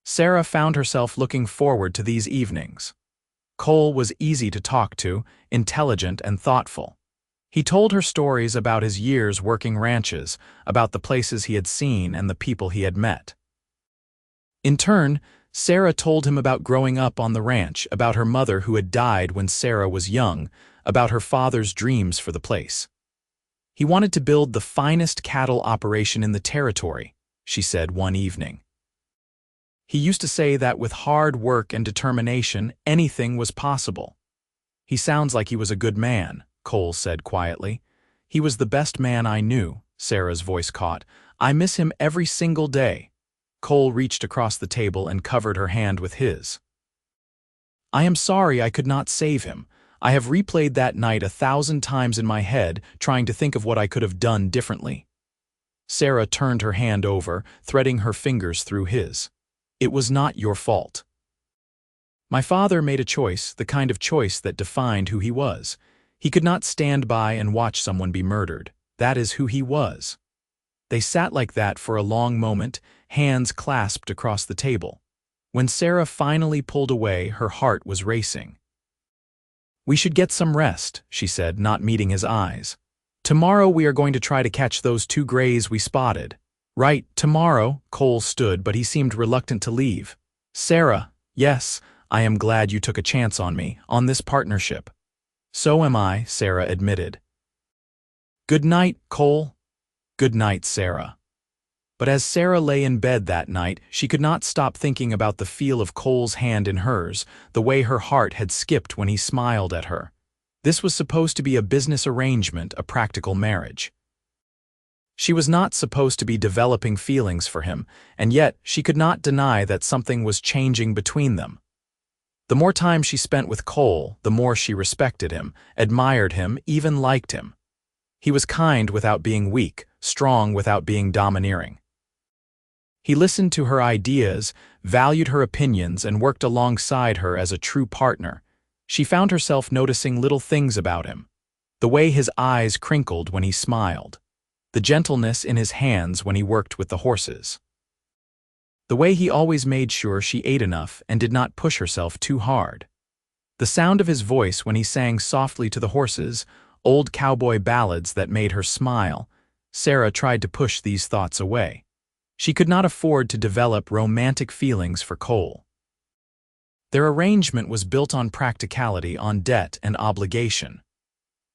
[SPEAKER 1] Sarah found herself looking forward to these evenings. Cole was easy to talk to, intelligent and thoughtful. He told her stories about his years working ranches, about the places he had seen and the people he had met. In turn, Sarah told him about growing up on the ranch, about her mother who had died when Sarah was young, about her father's dreams for the place. "He wanted to build the finest cattle operation in the territory," she said one evening. "He used to say that with hard work and determination, anything was possible." "He sounds like he was a good man," Cole said quietly. "He was the best man I knew," Sarah's voice caught. "I miss him every single day." Cole reached across the table and covered her hand with his. "I am sorry I could not save him. I have replayed that night 1,000 times in my head, trying to think of what I could have done differently." Sarah turned her hand over, threading her fingers through his. "It was not your fault. My father made a choice, the kind of choice that defined who he was. He could not stand by and watch someone be murdered. That is who he was." They sat like that for a long moment, hands clasped across the table. When Sarah finally pulled away, her heart was racing. "We should get some rest," she said, not meeting his eyes. "Tomorrow we are going to try to catch those 2 grays we spotted." "Right, tomorrow," Cole stood, but he seemed reluctant to leave. "Sarah, yes, I am glad you took a chance on me, on this partnership." "So am I," Sarah admitted. "Good night, Cole." "Good night, Sarah." But as Sarah lay in bed that night, she could not stop thinking about the feel of Cole's hand in hers, the way her heart had skipped when he smiled at her. This was supposed to be a business arrangement, a practical marriage. She was not supposed to be developing feelings for him, and yet she could not deny that something was changing between them. The more time she spent with Cole, the more she respected him, admired him, even liked him. He was kind without being weak, strong without being domineering. He listened to her ideas, valued her opinions, and worked alongside her as a true partner. She found herself noticing little things about him. The way his eyes crinkled when he smiled. the gentleness in his hands when he worked with the horses. The way he always made sure she ate enough and did not push herself too hard. The sound of his voice when he sang softly to the horses, old cowboy ballads that made her smile. Sarah tried to push these thoughts away. She could not afford to develop romantic feelings for Cole. Their arrangement was built on practicality, on debt and obligation.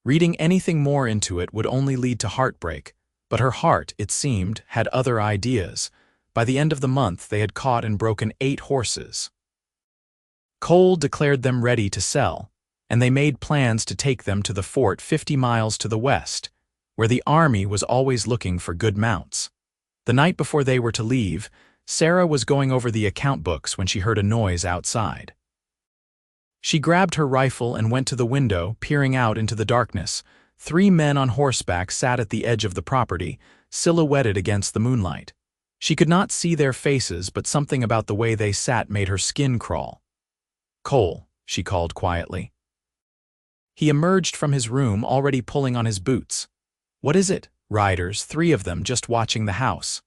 [SPEAKER 1] Reading anything more into it would only lead to heartbreak, but her heart, it seemed, had other ideas. By the end of the month, they had caught and broken 8 horses. Cole declared them ready to sell, and they made plans to take them to the fort 50 miles to the west, where the army was always looking for good mounts. The night before they were to leave, Sarah was going over the account books when she heard a noise outside. She grabbed her rifle and went to the window, peering out into the darkness. 3 men on horseback sat at the edge of the property, silhouetted against the moonlight. She could not see their faces, but something about the way they sat made her skin crawl. "Cole," she called quietly. He emerged from his room, already pulling on his boots. "What is it?" Riders, 3 of them, just watching the house.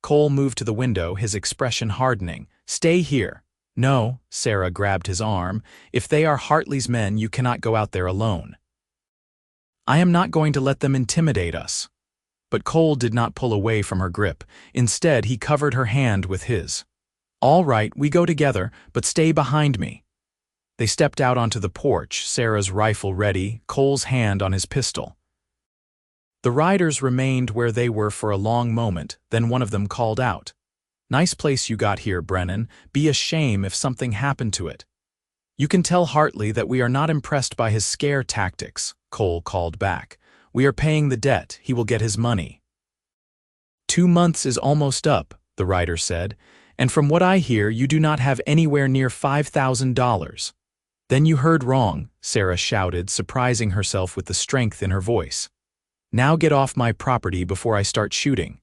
[SPEAKER 1] Cole moved to the window, his expression hardening. "Stay here." "No," Sarah grabbed his arm. "If they are Hartley's men, you cannot go out there alone." "I am not going to let them intimidate us." But Cole did not pull away from her grip. Instead, he covered her hand with his. "All right, we go together, but stay behind me." They stepped out onto the porch, Sarah's rifle ready, Cole's hand on his pistol. The riders remained where they were for a long moment, then one of them called out, "Nice place you got here, Brennan. Be a shame if something happened to it." "You can tell Hartley that we are not impressed by his scare tactics," Cole called back. "We are paying the debt. He will get his money." 2 months is almost up, the rider said, "and from what I hear, you do not have anywhere near $5,000. "Then you heard wrong," Sarah shouted, surprising herself with the strength in her voice. "Now get off my property before I start shooting."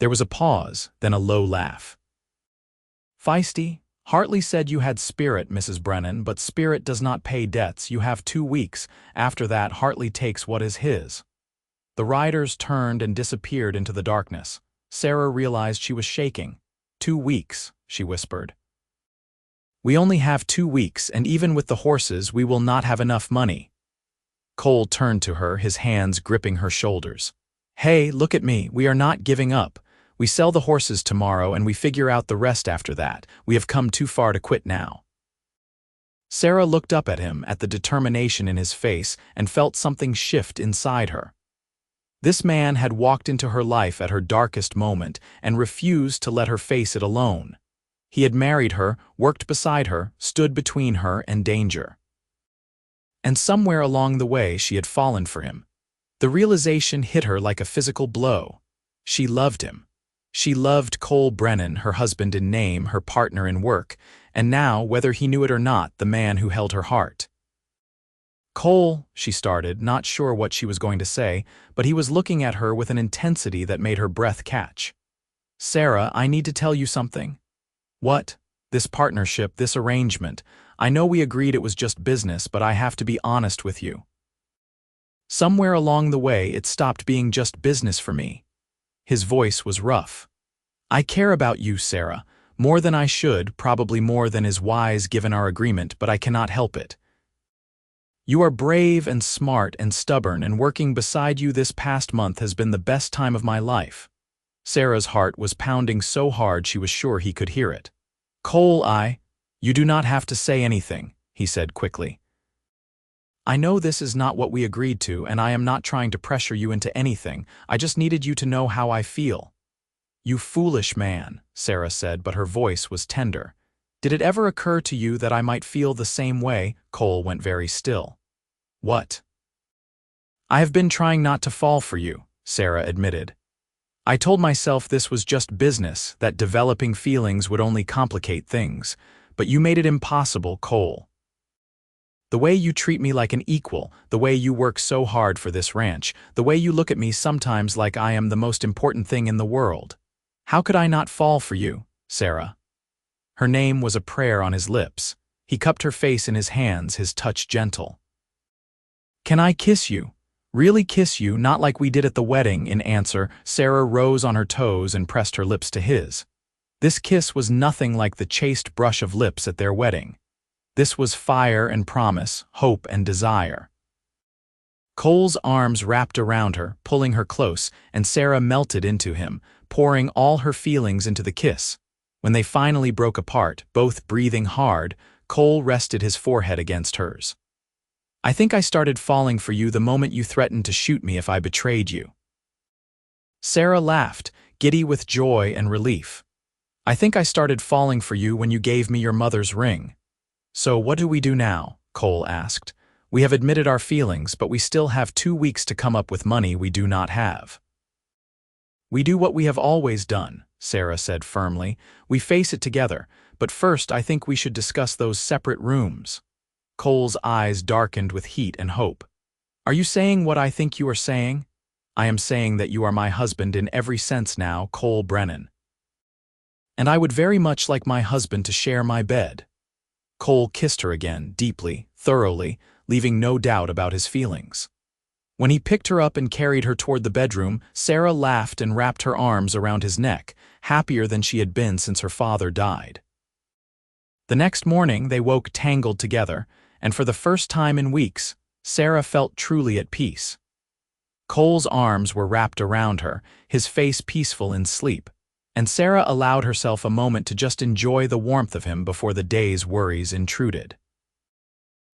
[SPEAKER 1] There was a pause, then a low laugh. "Feisty? Hartley said you had spirit, Mrs. Brennan, but spirit does not pay debts. You have 2 weeks. After that, Hartley takes what is his." The riders turned and disappeared into the darkness. Sarah realized she was shaking. 2 weeks, she whispered. "We only have 2 weeks, and even with the horses, we will not have enough money." Cole turned to her, his hands gripping her shoulders. "Hey, look at me. We are not giving up. We sell the horses tomorrow and we figure out the rest after that. We have come too far to quit now." Sarah looked up at him, at the determination in his face, and felt something shift inside her. This man had walked into her life at her darkest moment and refused to let her face it alone. He had married her, worked beside her, stood between her and danger. And somewhere along the way she had fallen for him. The realization hit her like a physical blow. She loved him. She loved Cole Brennan, her husband in name, her partner in work, and now, whether he knew it or not, the man who held her heart. "Cole," she started, not sure what she was going to say, but he was looking at her with an intensity that made her breath catch. "Sarah, I need to tell you something." "What?" "This partnership, this arrangement. I know we agreed it was just business, but I have to be honest with you. Somewhere along the way, it stopped being just business for me." His voice was rough. "I care about you, Sarah, more than I should, probably more than is wise given our agreement, but I cannot help it. You are brave and smart and stubborn, and working beside you this past month has been the best time of my life." Sarah's heart was pounding so hard she was sure he could hear it. "Cole, You do not have to say anything," he said quickly. "I know this is not what we agreed to, and I am not trying to pressure you into anything. I just needed you to know how I feel." "You foolish man," Sarah said, but her voice was tender. "Did it ever occur to you that I might feel the same way?" Cole went very still. "What?" "I have been trying not to fall for you," Sarah admitted. "I told myself this was just business, that developing feelings would only complicate things. But you made it impossible, Cole. The way you treat me like an equal, the way you work so hard for this ranch, the way you look at me sometimes like I am the most important thing in the world. How could I not fall for you, Sarah?" Her name was a prayer on his lips. He cupped her face in his hands, his touch gentle. "Can I kiss you?" Really kiss you, not like we did at the wedding." In answer, Sarah rose on her toes and pressed her lips to his. This kiss was nothing like the chaste brush of lips at their wedding. This was fire and promise, hope and desire. Cole's arms wrapped around her, pulling her close, and Sarah melted into him, pouring all her feelings into the kiss. When they finally broke apart, both breathing hard, Cole rested his forehead against hers. "I think I started falling for you the moment you threatened to shoot me if I betrayed you." Sarah laughed, giddy with joy and relief. "I think I started falling for you when you gave me your mother's ring." "So what do we do now?" Cole asked. "We have admitted our feelings, but we still have 2 weeks to come up with money we do not have." "We do what we have always done," Sarah said firmly. "We face it together, but first I think we should discuss those separate rooms." Cole's eyes darkened with heat and hope. "Are you saying what I think you are saying?" "I am saying that you are my husband in every sense now, Cole Brennan. And I would very much like my husband to share my bed." Cole kissed her again, deeply, thoroughly, leaving no doubt about his feelings. When he picked her up and carried her toward the bedroom, Sarah laughed and wrapped her arms around his neck, happier than she had been since her father died. The next morning they woke tangled together, and for the first time in weeks, Sarah felt truly at peace. Cole's arms were wrapped around her, his face peaceful in sleep, and Sarah allowed herself a moment to just enjoy the warmth of him before the day's worries intruded.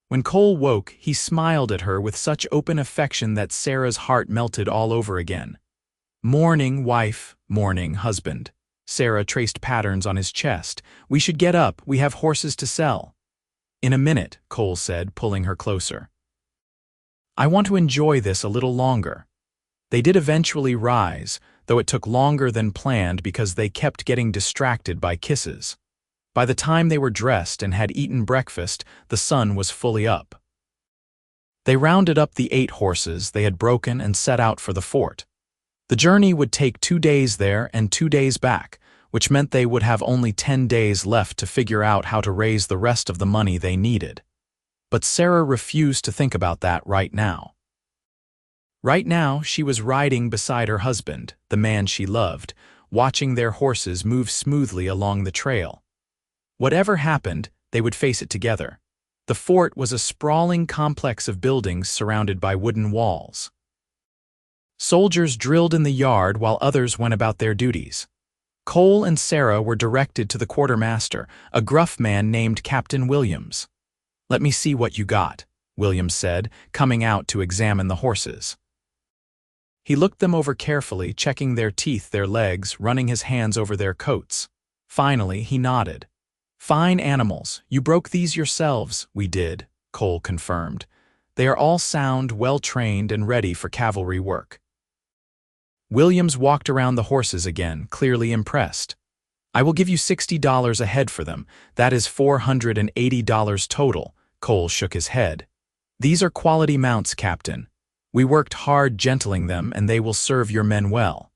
[SPEAKER 1] When Cole woke, he smiled at her with such open affection that Sarah's heart melted all over again. "Morning, wife, morning, husband." Sarah traced patterns on his chest. "We should get up, we have horses to sell." "In a minute," Cole said, pulling her closer. "I want to enjoy this a little longer." They did eventually rise, though it took longer than planned because they kept getting distracted by kisses. By the time they were dressed and had eaten breakfast, the sun was fully up. They rounded up the 8 horses they had broken and set out for the fort. The journey would take 2 days there and 2 days back, which meant they would have only 10 days left to figure out how to raise the rest of the money they needed. But Sarah refused to think about that right now. Right now, she was riding beside her husband, the man she loved, watching their horses move smoothly along the trail. Whatever happened, they would face it together. The fort was a sprawling complex of buildings surrounded by wooden walls. Soldiers drilled in the yard while others went about their duties. Cole and Sarah were directed to the quartermaster, a gruff man named Captain Williams. "Let me see what you got," Williams said, coming out to examine the horses. He looked them over carefully, checking their teeth, their legs, running his hands over their coats. Finally, he nodded. "Fine animals. You broke these yourselves." "We did," Cole confirmed. "They are all sound, well-trained, and ready for cavalry work." Williams walked around the horses again, clearly impressed. "I will give you $60 a head for them. That is $480 total." Cole shook his head. "These are quality mounts, Captain. We worked hard gentling them, and they will serve your men well."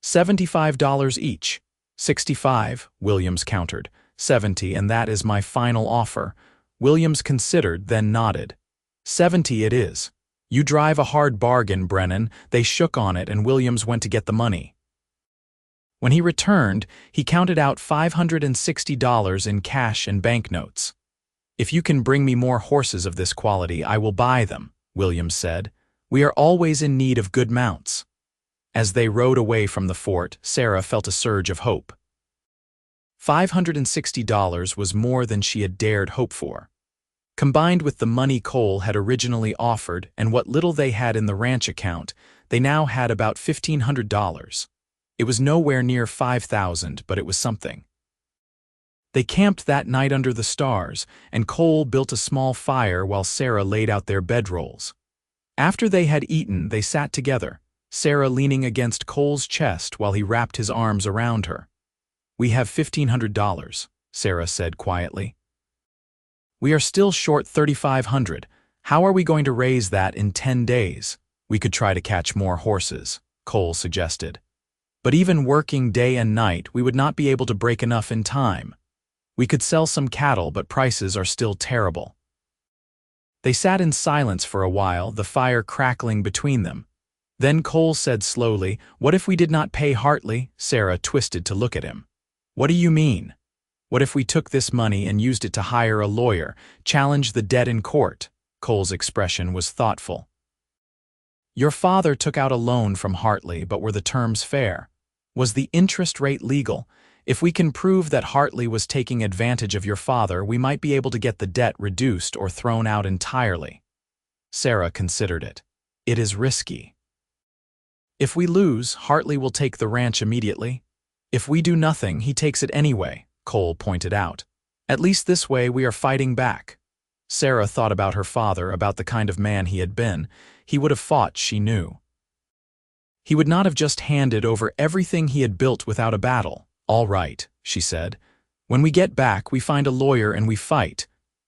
[SPEAKER 1] $75 each. 65, Williams countered. 70, and that is my final offer. Williams considered, then nodded. 70 it is. You drive a hard bargain, Brennan. They shook on it, and Williams went to get the money. When he returned, he counted out $560 in cash and banknotes. "If you can bring me more horses of this quality, I will buy them," Williams said. "We are always in need of good mounts." As they rode away from the fort, Sarah felt a surge of hope. $560 was more than she had dared hope for. Combined with the money Cole had originally offered and what little they had in the ranch account, they now had about $1,500. It was nowhere near $5,000, but it was something. They camped that night under the stars, and Cole built a small fire while Sarah laid out their bedrolls. After they had eaten, they sat together, Sarah leaning against Cole's chest while he wrapped his arms around her. "We have $1,500, Sarah said quietly. "We are still short $3,500. How are we going to raise that in 10 days? We could try to catch more horses," Cole suggested. "But even working day and night, we would not be able to break enough in time. We could sell some cattle, but prices are still terrible." They sat in silence for a while, the fire crackling between them. Then Cole said slowly, "What if we did not pay Hartley?" Sarah twisted to look at him. "What do you mean? What if we took this money and used it to hire a lawyer, challenge the debt in court?" Cole's expression was thoughtful. "Your father took out a loan from Hartley, but were the terms fair? Was the interest rate legal? If we can prove that Hartley was taking advantage of your father, we might be able to get the debt reduced or thrown out entirely." Sarah considered it. "It is risky. If we lose, Hartley will take the ranch immediately. If we do nothing, he takes it anyway," Cole pointed out. "At least this way we are fighting back." Sarah thought about her father, about the kind of man he had been. He would have fought, she knew. He would not have just handed over everything he had built without a battle. "All right," she said. "When we get back, we find a lawyer and we fight."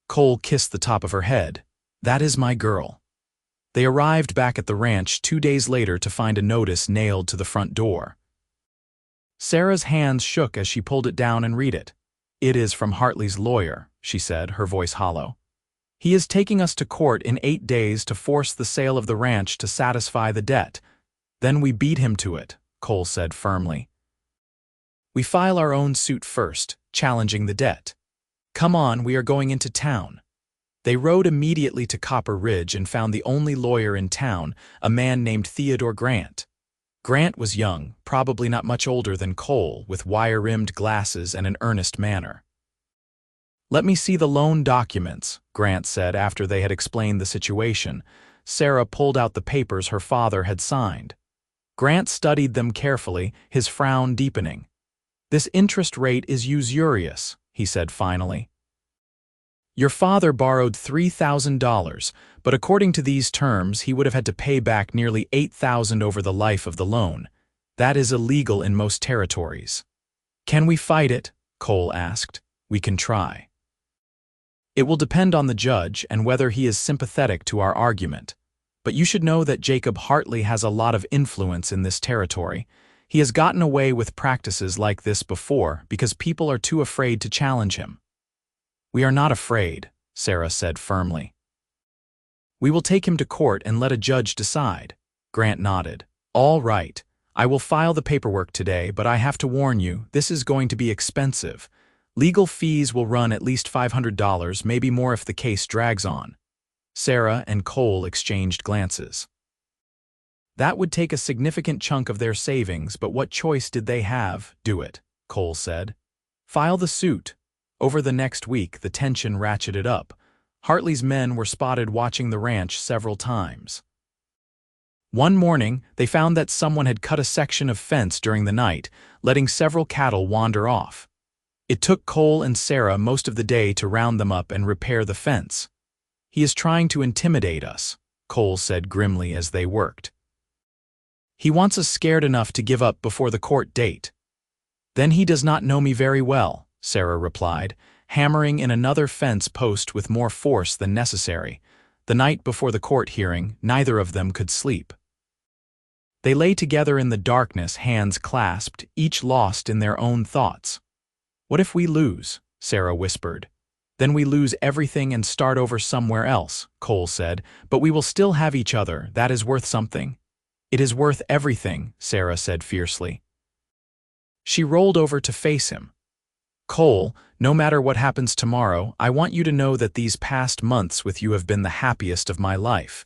[SPEAKER 1] Cole kissed the top of her head. "That is my girl." They arrived back at the ranch 2 days later to find a notice nailed to the front door. Sarah's hands shook as she pulled it down and read it. "It is from Hartley's lawyer," she said, her voice hollow. "He is taking us to court in 8 days to force the sale of the ranch to satisfy the debt. Then we beat him to it," Cole said firmly. "We file our own suit first, challenging the debt. Come on, we are going into town." They rode immediately to Copper Ridge and found the only lawyer in town, a man named Theodore Grant. Grant was young, probably not much older than Cole, with wire-rimmed glasses and an earnest manner. "Let me see the loan documents," Grant said after they had explained the situation. Sarah pulled out the papers her father had signed. Grant studied them carefully, his frown deepening. "This interest rate is usurious," he said finally. "Your father borrowed $3,000, but according to these terms, he would have had to pay back nearly $8,000 over the life of the loan. That is illegal in most territories." "Can we fight it?" Cole asked. "We can try. It will depend on the judge and whether he is sympathetic to our argument. But you should know that Jacob Hartley has a lot of influence in this territory. He has gotten away with practices like this before because people are too afraid to challenge him." "We are not afraid," Sarah said firmly. "We will take him to court and let a judge decide." Grant nodded. "All right. I will file the paperwork today, but I have to warn you, this is going to be expensive. Legal fees will run at least $500, maybe more if the case drags on." Sarah and Cole exchanged glances. That would take a significant chunk of their savings, but what choice did they have? "Do it," Cole said. "File the suit." Over the next week, the tension ratcheted up. Hartley's men were spotted watching the ranch several times. One morning, they found that someone had cut a section of fence during the night, letting several cattle wander off. It took Cole and Sarah most of the day to round them up and repair the fence. "He is trying to intimidate us," Cole said grimly as they worked. "He wants us scared enough to give up before the court date." "Then he does not know me very well," Sarah replied, hammering in another fence post with more force than necessary. The night before the court hearing, neither of them could sleep. They lay together in the darkness, hands clasped, each lost in their own thoughts. "What if we lose?" Sarah whispered. "Then we lose everything and start over somewhere else," Cole said. "But we will still have each other. That is worth something." "It is worth everything," Sarah said fiercely. She rolled over to face him. "Cole, no matter what happens tomorrow, I want you to know that these past months with you have been the happiest of my life.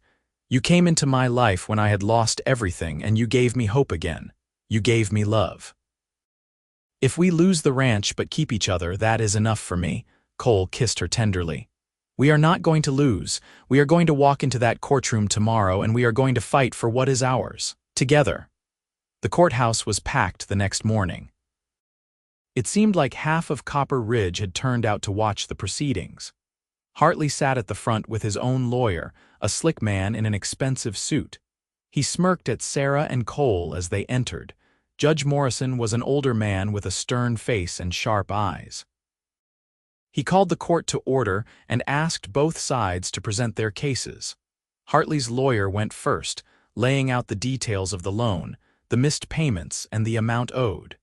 [SPEAKER 1] You came into my life when I had lost everything, and you gave me hope again. You gave me love. If we lose the ranch but keep each other, that is enough for me." Cole kissed her tenderly. "We are not going to lose. We are going to walk into that courtroom tomorrow, and we are going to fight for what is ours, together." The courthouse was packed the next morning. It seemed like half of Copper Ridge had turned out to watch the proceedings. Hartley sat at the front with his own lawyer, a slick man in an expensive suit. He smirked at Sarah and Cole as they entered. Judge Morrison was an older man with a stern face and sharp eyes. He called the court to order and asked both sides to present their cases. Hartley's lawyer went first, laying out the details of the loan, the missed payments, and the amount owed.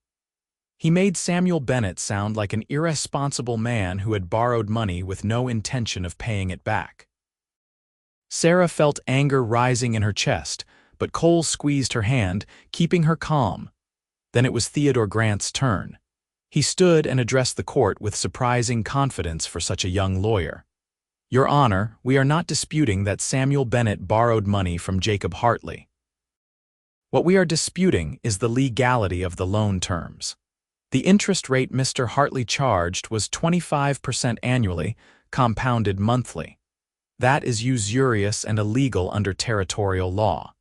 [SPEAKER 1] He made Samuel Bennett sound like an irresponsible man who had borrowed money with no intention of paying it back. Sarah felt anger rising in her chest, but Cole squeezed her hand, keeping her calm. Then it was Theodore Grant's turn. He stood and addressed the court with surprising confidence for such a young lawyer. Your Honor, we are not disputing that Samuel Bennett borrowed money from Jacob Hartley. What we are disputing is the legality of the loan terms. The interest rate Mr. Hartley charged was 25% annually, compounded monthly. That is usurious and illegal under territorial law.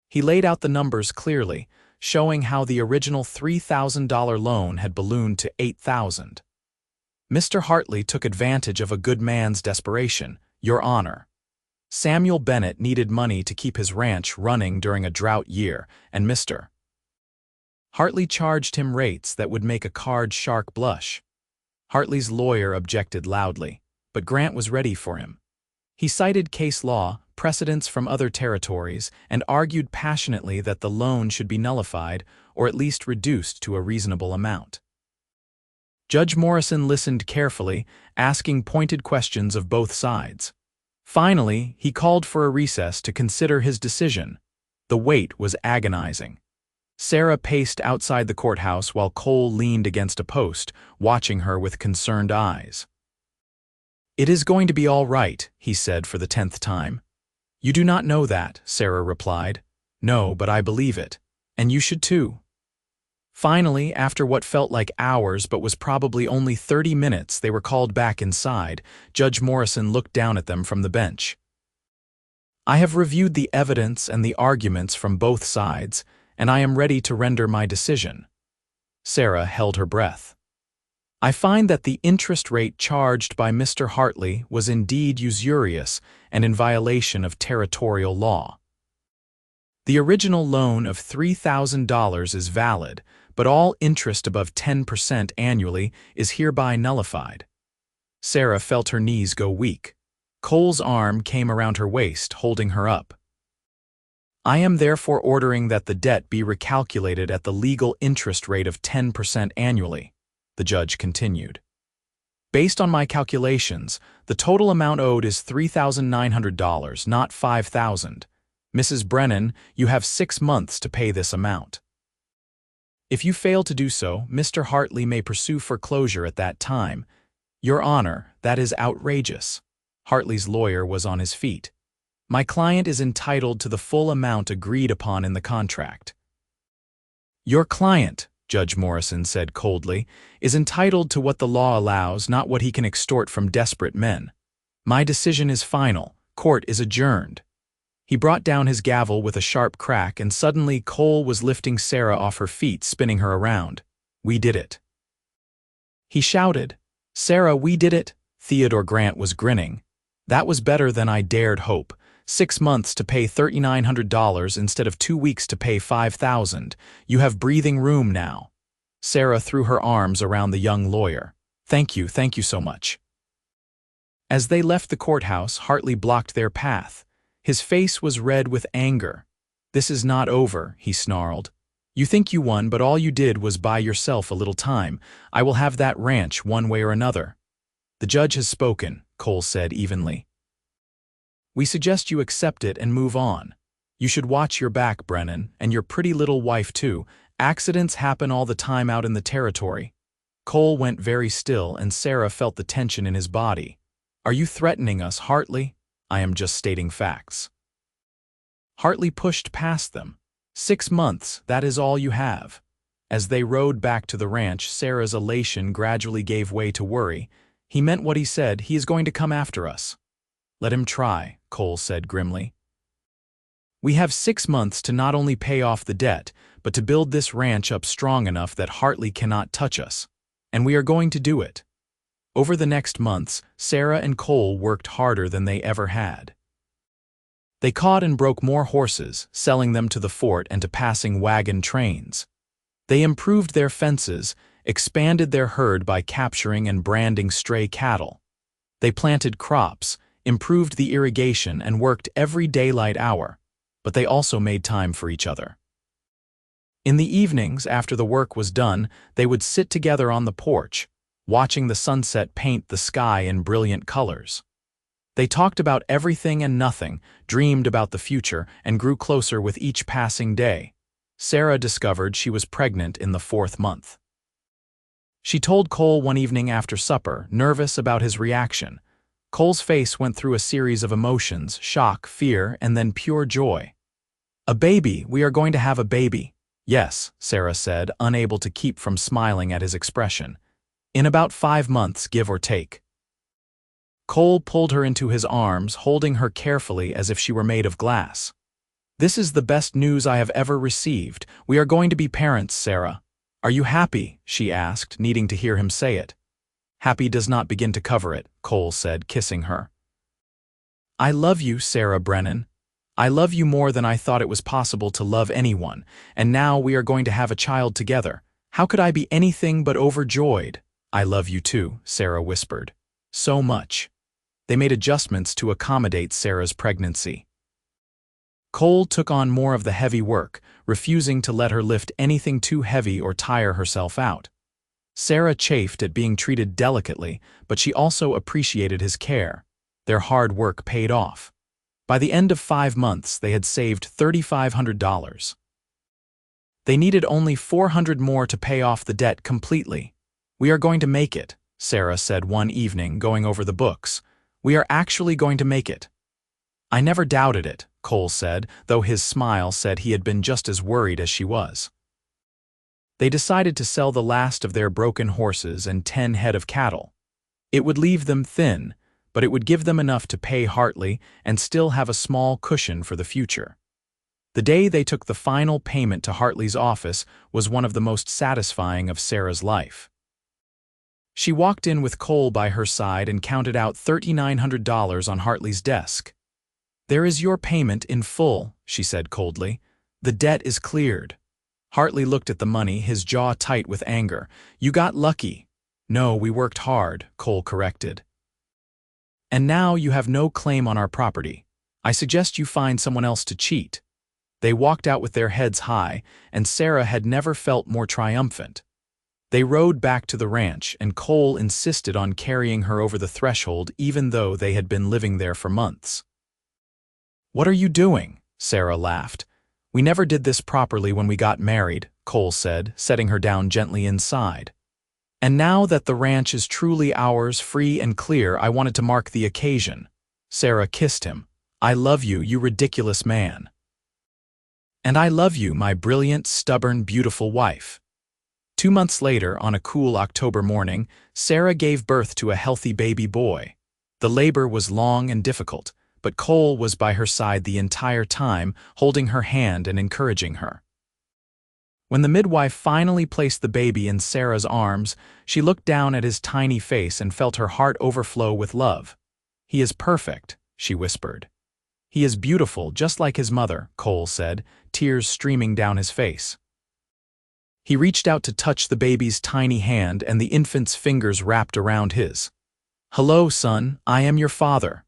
[SPEAKER 1] He laid out the numbers clearly, showing how the original $3,000 loan had ballooned to $8,000. Mr. Hartley took advantage of a good man's desperation, Your Honor. Samuel Bennett needed money to keep his ranch running during a drought year, and Mr. Hartley charged him rates that would make a card shark blush. Hartley's lawyer objected loudly, but Grant was ready for him. He cited case law, precedents from other territories, and argued passionately that the loan should be nullified or at least reduced to a reasonable amount. Judge Morrison listened carefully, asking pointed questions of both sides. Finally, he called for a recess to consider his decision. The wait was agonizing. Sarah paced outside the courthouse while Cole leaned against a post, watching her with concerned eyes. "It is going to be all right," he said for the 10th time. "You do not know that," Sarah replied. "No, but I believe it. And you should too." Finally, after what felt like hours but was probably only 30 minutes, they were called back inside. Judge Morrison looked down at them from the bench. "I have reviewed the evidence and the arguments from both sides, and I am ready to render my decision." Sarah held her breath. "I find that the interest rate charged by Mr. Hartley was indeed usurious and in violation of territorial law. The original loan of $3,000 is valid, but all interest above 10% annually is hereby nullified." Sarah felt her knees go weak. Cole's arm came around her waist, holding her up. "I am therefore ordering that the debt be recalculated at the legal interest rate of 10% annually," the judge continued. "Based on my calculations, the total amount owed is $3,900, not $5,000. Mrs. Brennan, you have 6 months to pay this amount. If you fail to do so, Mr. Hartley may pursue foreclosure at that time. Your Honor, that is outrageous." Hartley's lawyer was on his feet. "My client is entitled to the full amount agreed upon in the contract." "Your client," Judge Morrison said coldly, "is entitled to what the law allows, not what he can extort from desperate men. My decision is final. Court is adjourned." He brought down his gavel with a sharp crack, and suddenly Cole was lifting Sarah off her feet, spinning her around. "We did it," he shouted. "Sarah, we did it." Theodore Grant was grinning. "That was better than I dared hope. 6 months to pay $3,900 instead of 2 weeks to pay $5,000. You have breathing room now." Sarah threw her arms around the young lawyer. Thank you so much." As they left the courthouse, Hartley blocked their path. His face was red with anger. "This is not over," he snarled. "You think you won, but all you did was buy yourself a little time. I will have that ranch one way or another." "The judge has spoken," Cole said evenly. "We suggest you accept it and move on. You should watch your back, Brennan, and your pretty little wife too. Accidents happen all the time out in the territory." Cole went very still, and Sarah felt the tension in his body. "Are you threatening us, Hartley?" "I am just stating facts." Hartley pushed past them. 6 months, that is all you have." As they rode back to the ranch, Sarah's elation gradually gave way to worry. "He meant what he said. He is going to come after us." "Let him try," Cole said grimly. "We have 6 months to not only pay off the debt, but to build this ranch up strong enough that Hartley cannot touch us. And we are going to do it." Over the next months, Sarah and Cole worked harder than they ever had. They caught and broke more horses, selling them to the fort and to passing wagon trains. They improved their fences, expanded their herd by capturing and branding stray cattle. They planted crops, improved the irrigation, and worked every daylight hour, but they also made time for each other. In the evenings, after the work was done, they would sit together on the porch, watching the sunset paint the sky in brilliant colors. They talked about everything and nothing, dreamed about the future, and grew closer with each passing day. Sarah discovered she was pregnant in the 4th month. She told Cole one evening after supper, nervous about his reaction. Cole's face went through a series of emotions: shock, fear, and then pure joy. "A baby, we are going to have a baby." "Yes," Sarah said, unable to keep from smiling at his expression. "In about 5 months, give or take." Cole pulled her into his arms, holding her carefully as if she were made of glass. "This is the best news I have ever received. We are going to be parents, Sarah." "Are you happy?" she asked, needing to hear him say it. "Happy does not begin to cover it," Cole said, kissing her. "I love you, Sarah Brennan. I love you more than I thought it was possible to love anyone, and now we are going to have a child together. How could I be anything but overjoyed?" "I love you too," Sarah whispered. "So much." They made adjustments to accommodate Sarah's pregnancy. Cole took on more of the heavy work, refusing to let her lift anything too heavy or tire herself out. Sarah chafed at being treated delicately, but she also appreciated his care. Their hard work paid off. By the end of 5 months, they had saved $3,500. They needed only $400 more to pay off the debt completely. "We are going to make it," Sarah said one evening, going over the books. "We are actually going to make it." "I never doubted it," Cole said, though his smile said he had been just as worried as she was. They decided to sell the last of their broken horses and 10 head of cattle. It would leave them thin, but it would give them enough to pay Hartley and still have a small cushion for the future. The day they took the final payment to Hartley's office was one of the most satisfying of Sarah's life. She walked in with Cole by her side and counted out $3,900 on Hartley's desk. "There is your payment in full," she said coldly. "The debt is cleared." Hartley looked at the money, his jaw tight with anger. "You got lucky." "No, we worked hard," Cole corrected. "And now you have no claim on our property. I suggest you find someone else to cheat." They walked out with their heads high, and Sarah had never felt more triumphant. They rode back to the ranch, and Cole insisted on carrying her over the threshold even though they had been living there for months. "What are you doing?" Sarah laughed. "We never did this properly when we got married," Cole said, setting her down gently inside. "And now that the ranch is truly ours, free and clear, I wanted to mark the occasion." Sarah kissed him. "I love you, you ridiculous man." "And I love you, my brilliant, stubborn, beautiful wife." 2 months later, on a cool October morning, Sarah gave birth to a healthy baby boy. The labor was long and difficult, but Cole was by her side the entire time, holding her hand and encouraging her. When the midwife finally placed the baby in Sarah's arms, she looked down at his tiny face and felt her heart overflow with love. "He is perfect," she whispered. "He is beautiful, just like his mother," Cole said, tears streaming down his face. He reached out to touch the baby's tiny hand, and the infant's fingers wrapped around his. "Hello, son, I am your father."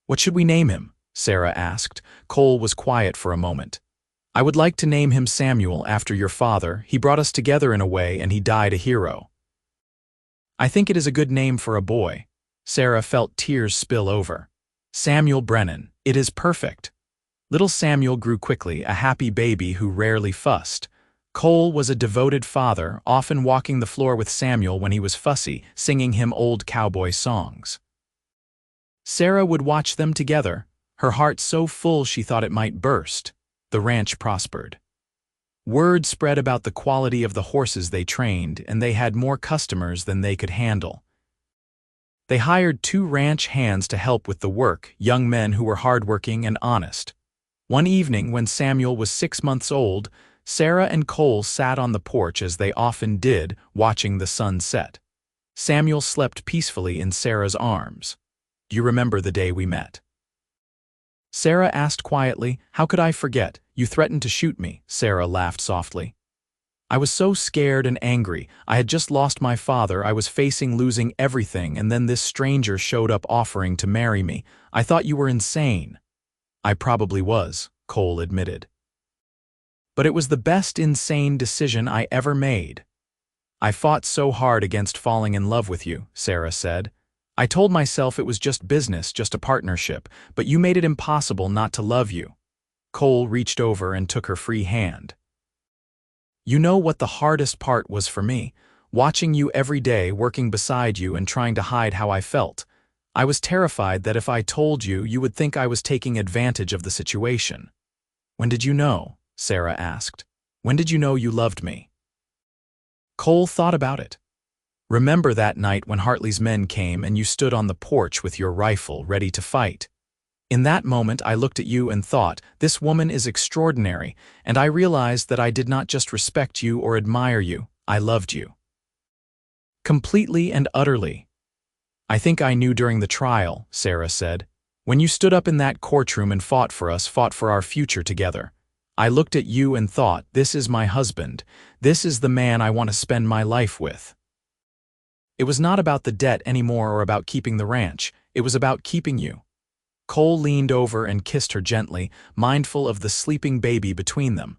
[SPEAKER 1] "What should we name him?" Sarah asked. Cole was quiet for a moment. "I would like to name him Samuel, after your father. He brought us together in a way, and he died a hero." "I think it is a good name for a boy." Sarah felt tears spill over. "Samuel Brennan. It is perfect." Little Samuel grew quickly, a happy baby who rarely fussed. Cole was a devoted father, often walking the floor with Samuel when he was fussy, singing him old cowboy songs. Sarah would watch them together, her heart so full she thought it might burst. The ranch prospered. Word spread about the quality of the horses they trained, and they had more customers than they could handle. They hired 2 ranch hands to help with the work, young men who were hardworking and honest. One evening, when Samuel was 6 months old, Sarah and Cole sat on the porch as they often did, watching the sun set. Samuel slept peacefully in Sarah's arms. "Do you remember the day we met?" Sarah asked quietly. "How could I forget? You threatened to shoot me." Sarah laughed softly. "I was so scared and angry. I had just lost my father, I was facing losing everything, and then this stranger showed up offering to marry me. I thought you were insane." "I probably was," Cole admitted. "But it was the best insane decision I ever made." "I fought so hard against falling in love with you," Sarah said. I told myself it was just business, just a partnership, but you made it impossible not to love you. Cole reached over and took her free hand. You know what the hardest part was for me? Watching you every day, working beside you and trying to hide how I felt. I was terrified that if I told you, you would think I was taking advantage of the situation. When did you know? Sarah asked. When did you know you loved me? Cole thought about it. Remember that night when Hartley's men came and you stood on the porch with your rifle ready to fight? In that moment I looked at you and thought, this woman is extraordinary, and I realized that I did not just respect you or admire you, I loved you. Completely and utterly. I think I knew during the trial, Sarah said. When you stood up in that courtroom and fought for us, fought for our future together. I looked at you and thought, this is my husband. This is the man I want to spend my life with. It was not about the debt anymore or about keeping the ranch. It was about keeping you. Cole leaned over and kissed her gently, mindful of the sleeping baby between them.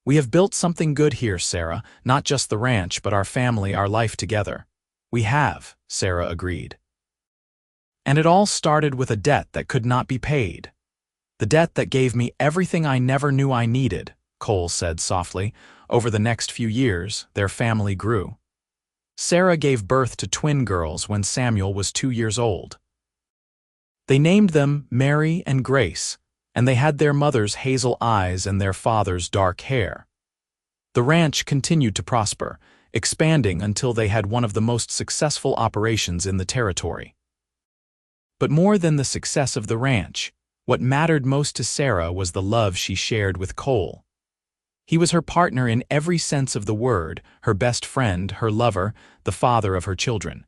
[SPEAKER 1] We have built something good here, Sarah, not just the ranch, but our family, our life together. We have, Sarah agreed. And it all started with a debt that could not be paid. The debt that gave me everything I never knew I needed, Cole said softly. Over the next few years, their family grew. Sarah gave birth to twin girls when Samuel was 2 years old. They named them Mary and Grace, and they had their mother's hazel eyes and their father's dark hair. The ranch continued to prosper, expanding until they had one of the most successful operations in the territory. But more than the success of the ranch, what mattered most to Sarah was the love she shared with Cole. He was her partner in every sense of the word, her best friend, her lover, the father of her children.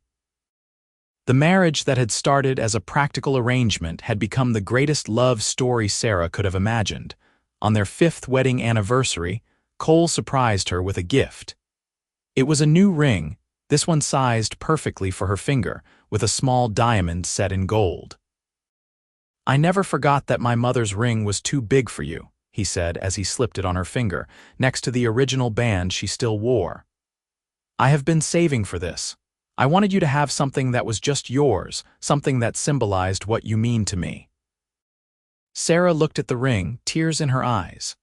[SPEAKER 1] The marriage that had started as a practical arrangement had become the greatest love story Sarah could have imagined. On their 5th wedding anniversary, Cole surprised her with a gift. It was a new ring, this one sized perfectly for her finger, with a small diamond set in gold. I never forgot that my mother's ring was too big for you, he said as he slipped it on her finger, next to the original band she still wore. I have been saving for this. I wanted you to have something that was just yours, something that symbolized what you mean to me. Sarah looked at the ring, tears in her eyes.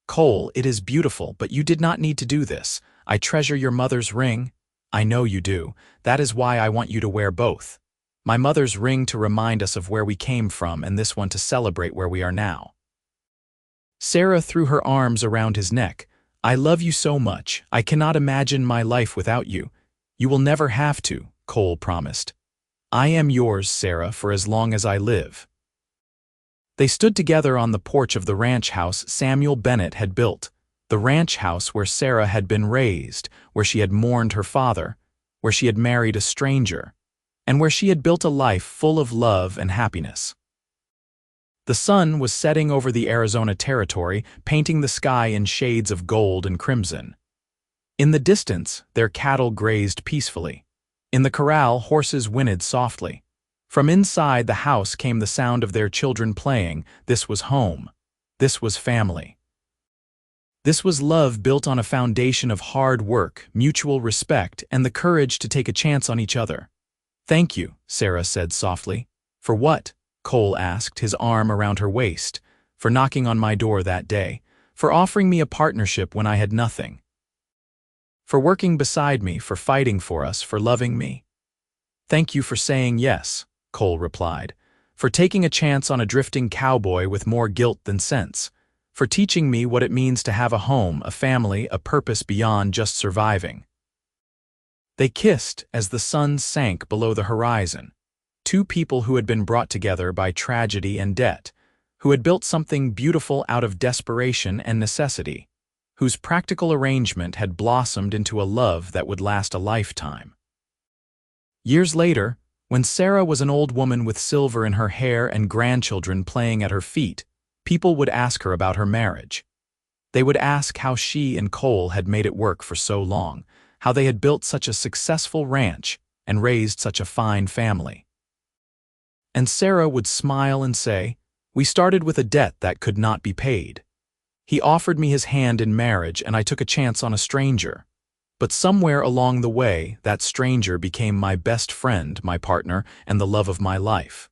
[SPEAKER 1] Cole, it is beautiful, but you did not need to do this. I treasure your mother's ring. I know you do. That is why I want you to wear both. My mother's ring to remind us of where we came from, and this one to celebrate where we are now. Sarah threw her arms around his neck. I love you so much. I cannot imagine my life without you. You will never have to, Cole promised. I am yours, Sarah, for as long as I live. They stood together on the porch of the ranch house Samuel Bennett had built, the ranch house where Sarah had been raised, where she had mourned her father, where she had married a stranger, and where she had built a life full of love and happiness. The sun was setting over the Arizona territory, painting the sky in shades of gold and crimson. In the distance, their cattle grazed peacefully. In the corral, horses whinnied softly. From inside the house came the sound of their children playing. This was home. This was family. This was love built on a foundation of hard work, mutual respect, and the courage to take a chance on each other. Thank you, Sarah said softly. For what? Cole asked, his arm around her waist. For knocking on my door that day. For offering me a partnership when I had nothing. For working beside me, for fighting for us, for loving me. Thank you for saying yes, Cole replied. For taking a chance on a drifting cowboy with more guilt than sense. For teaching me what it means to have a home, a family, a purpose beyond just surviving. They kissed as the sun sank below the horizon. Two people who had been brought together by tragedy and debt, who had built something beautiful out of desperation and necessity, whose practical arrangement had blossomed into a love that would last a lifetime. Years later, when Sarah was an old woman with silver in her hair and grandchildren playing at her feet, people would ask her about her marriage. They would ask how she and Cole had made it work for so long, how they had built such a successful ranch and raised such a fine family. And Sarah would smile and say, "We started with a debt that could not be paid. He offered me his hand in marriage and I took a chance on a stranger. But somewhere along the way, that stranger became my best friend, my partner, and the love of my life.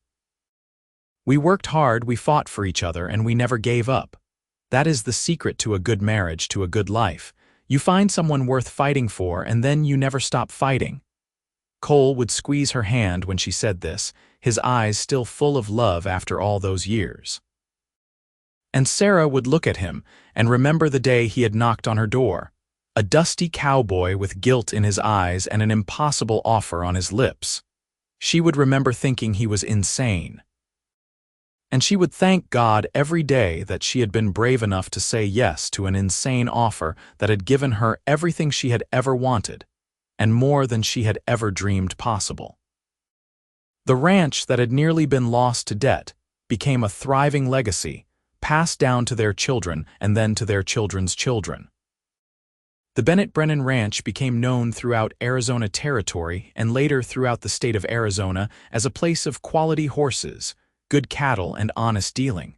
[SPEAKER 1] We worked hard, we fought for each other, and we never gave up. That is the secret to a good marriage, to a good life. You find someone worth fighting for, and then you never stop fighting. Cole would squeeze her hand when she said this, his eyes still full of love after all those years. And Sarah would look at him and remember the day he had knocked on her door, a dusty cowboy with guilt in his eyes and an impossible offer on his lips. She would remember thinking he was insane. And she would thank God every day that she had been brave enough to say yes to an insane offer that had given her everything she had ever wanted, and more than she had ever dreamed possible. The ranch that had nearly been lost to debt became a thriving legacy, passed down to their children and then to their children's children. The Bennett-Brennan Ranch became known throughout Arizona Territory and later throughout the state of Arizona as a place of quality horses, good cattle, and honest dealing.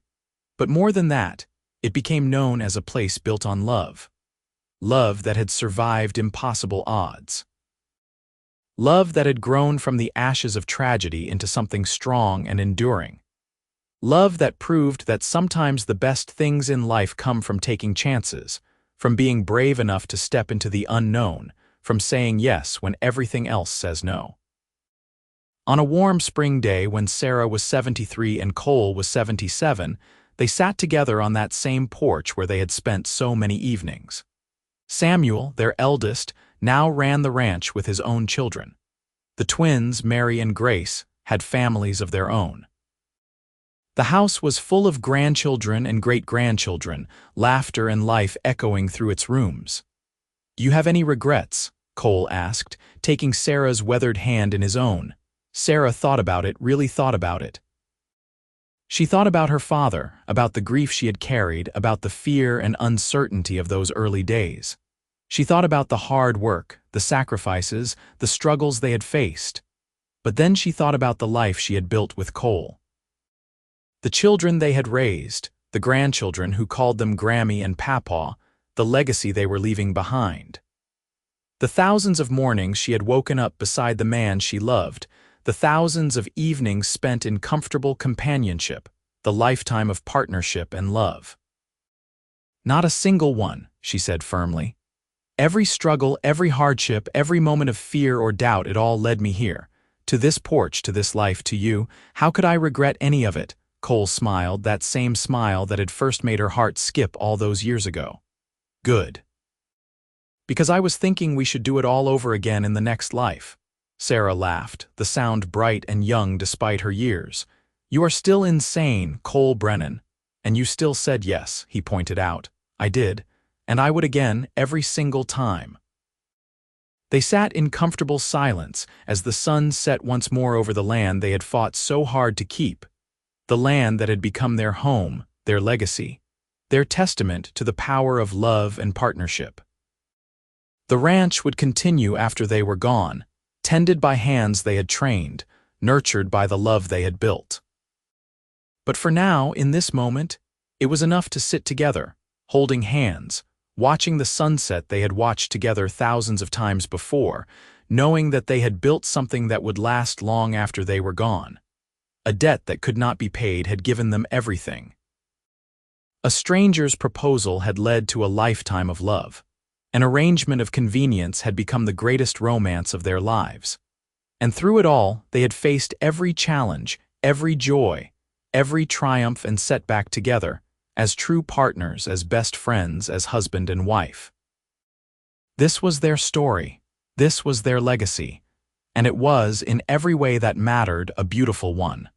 [SPEAKER 1] But more than that, it became known as a place built on love. Love that had survived impossible odds. Love that had grown from the ashes of tragedy into something strong and enduring. Love that proved that sometimes the best things in life come from taking chances, from being brave enough to step into the unknown, from saying yes when everything else says no. On a warm spring day when Sarah was 73 and Cole was 77, they sat together on that same porch where they had spent so many evenings. Samuel, their eldest, now ran the ranch with his own children. The twins, Mary and Grace, had families of their own. The house was full of grandchildren and great-grandchildren, laughter and life echoing through its rooms. "Do you have any regrets?" Cole asked, taking Sarah's weathered hand in his own. Sarah thought about it, really thought about it. She thought about her father, about the grief she had carried, about the fear and uncertainty of those early days. She thought about the hard work, the sacrifices, the struggles they had faced. But then she thought about the life she had built with Cole. The children they had raised, the grandchildren who called them Grammy and Papaw, the legacy they were leaving behind. The thousands of mornings she had woken up beside the man she loved, the thousands of evenings spent in comfortable companionship, the lifetime of partnership and love. "Not a single one," she said firmly. "Every struggle, every hardship, every moment of fear or doubt, it all led me here. To this porch, to this life, to you. How could I regret any of it?" Cole smiled, that same smile that had first made her heart skip all those years ago. "Good. Because I was thinking we should do it all over again in the next life." Sarah laughed, the sound bright and young despite her years. "You are still insane, Cole Brennan. And you still said yes," he pointed out. "I did. And I would again, every single time." They sat in comfortable silence as the sun set once more over the land they had fought so hard to keep, the land that had become their home, their legacy, their testament to the power of love and partnership. The ranch would continue after they were gone, tended by hands they had trained, nurtured by the love they had built. But for now, in this moment, it was enough to sit together, holding hands, watching the sunset they had watched together thousands of times before, knowing that they had built something that would last long after they were gone. A debt that could not be paid had given them everything. A stranger's proposal had led to a lifetime of love. An arrangement of convenience had become the greatest romance of their lives. And through it all, they had faced every challenge, every joy, every triumph and setback together, as true partners, as best friends, as husband and wife. This was their story. This was their legacy. And it was, in every way that mattered, a beautiful one.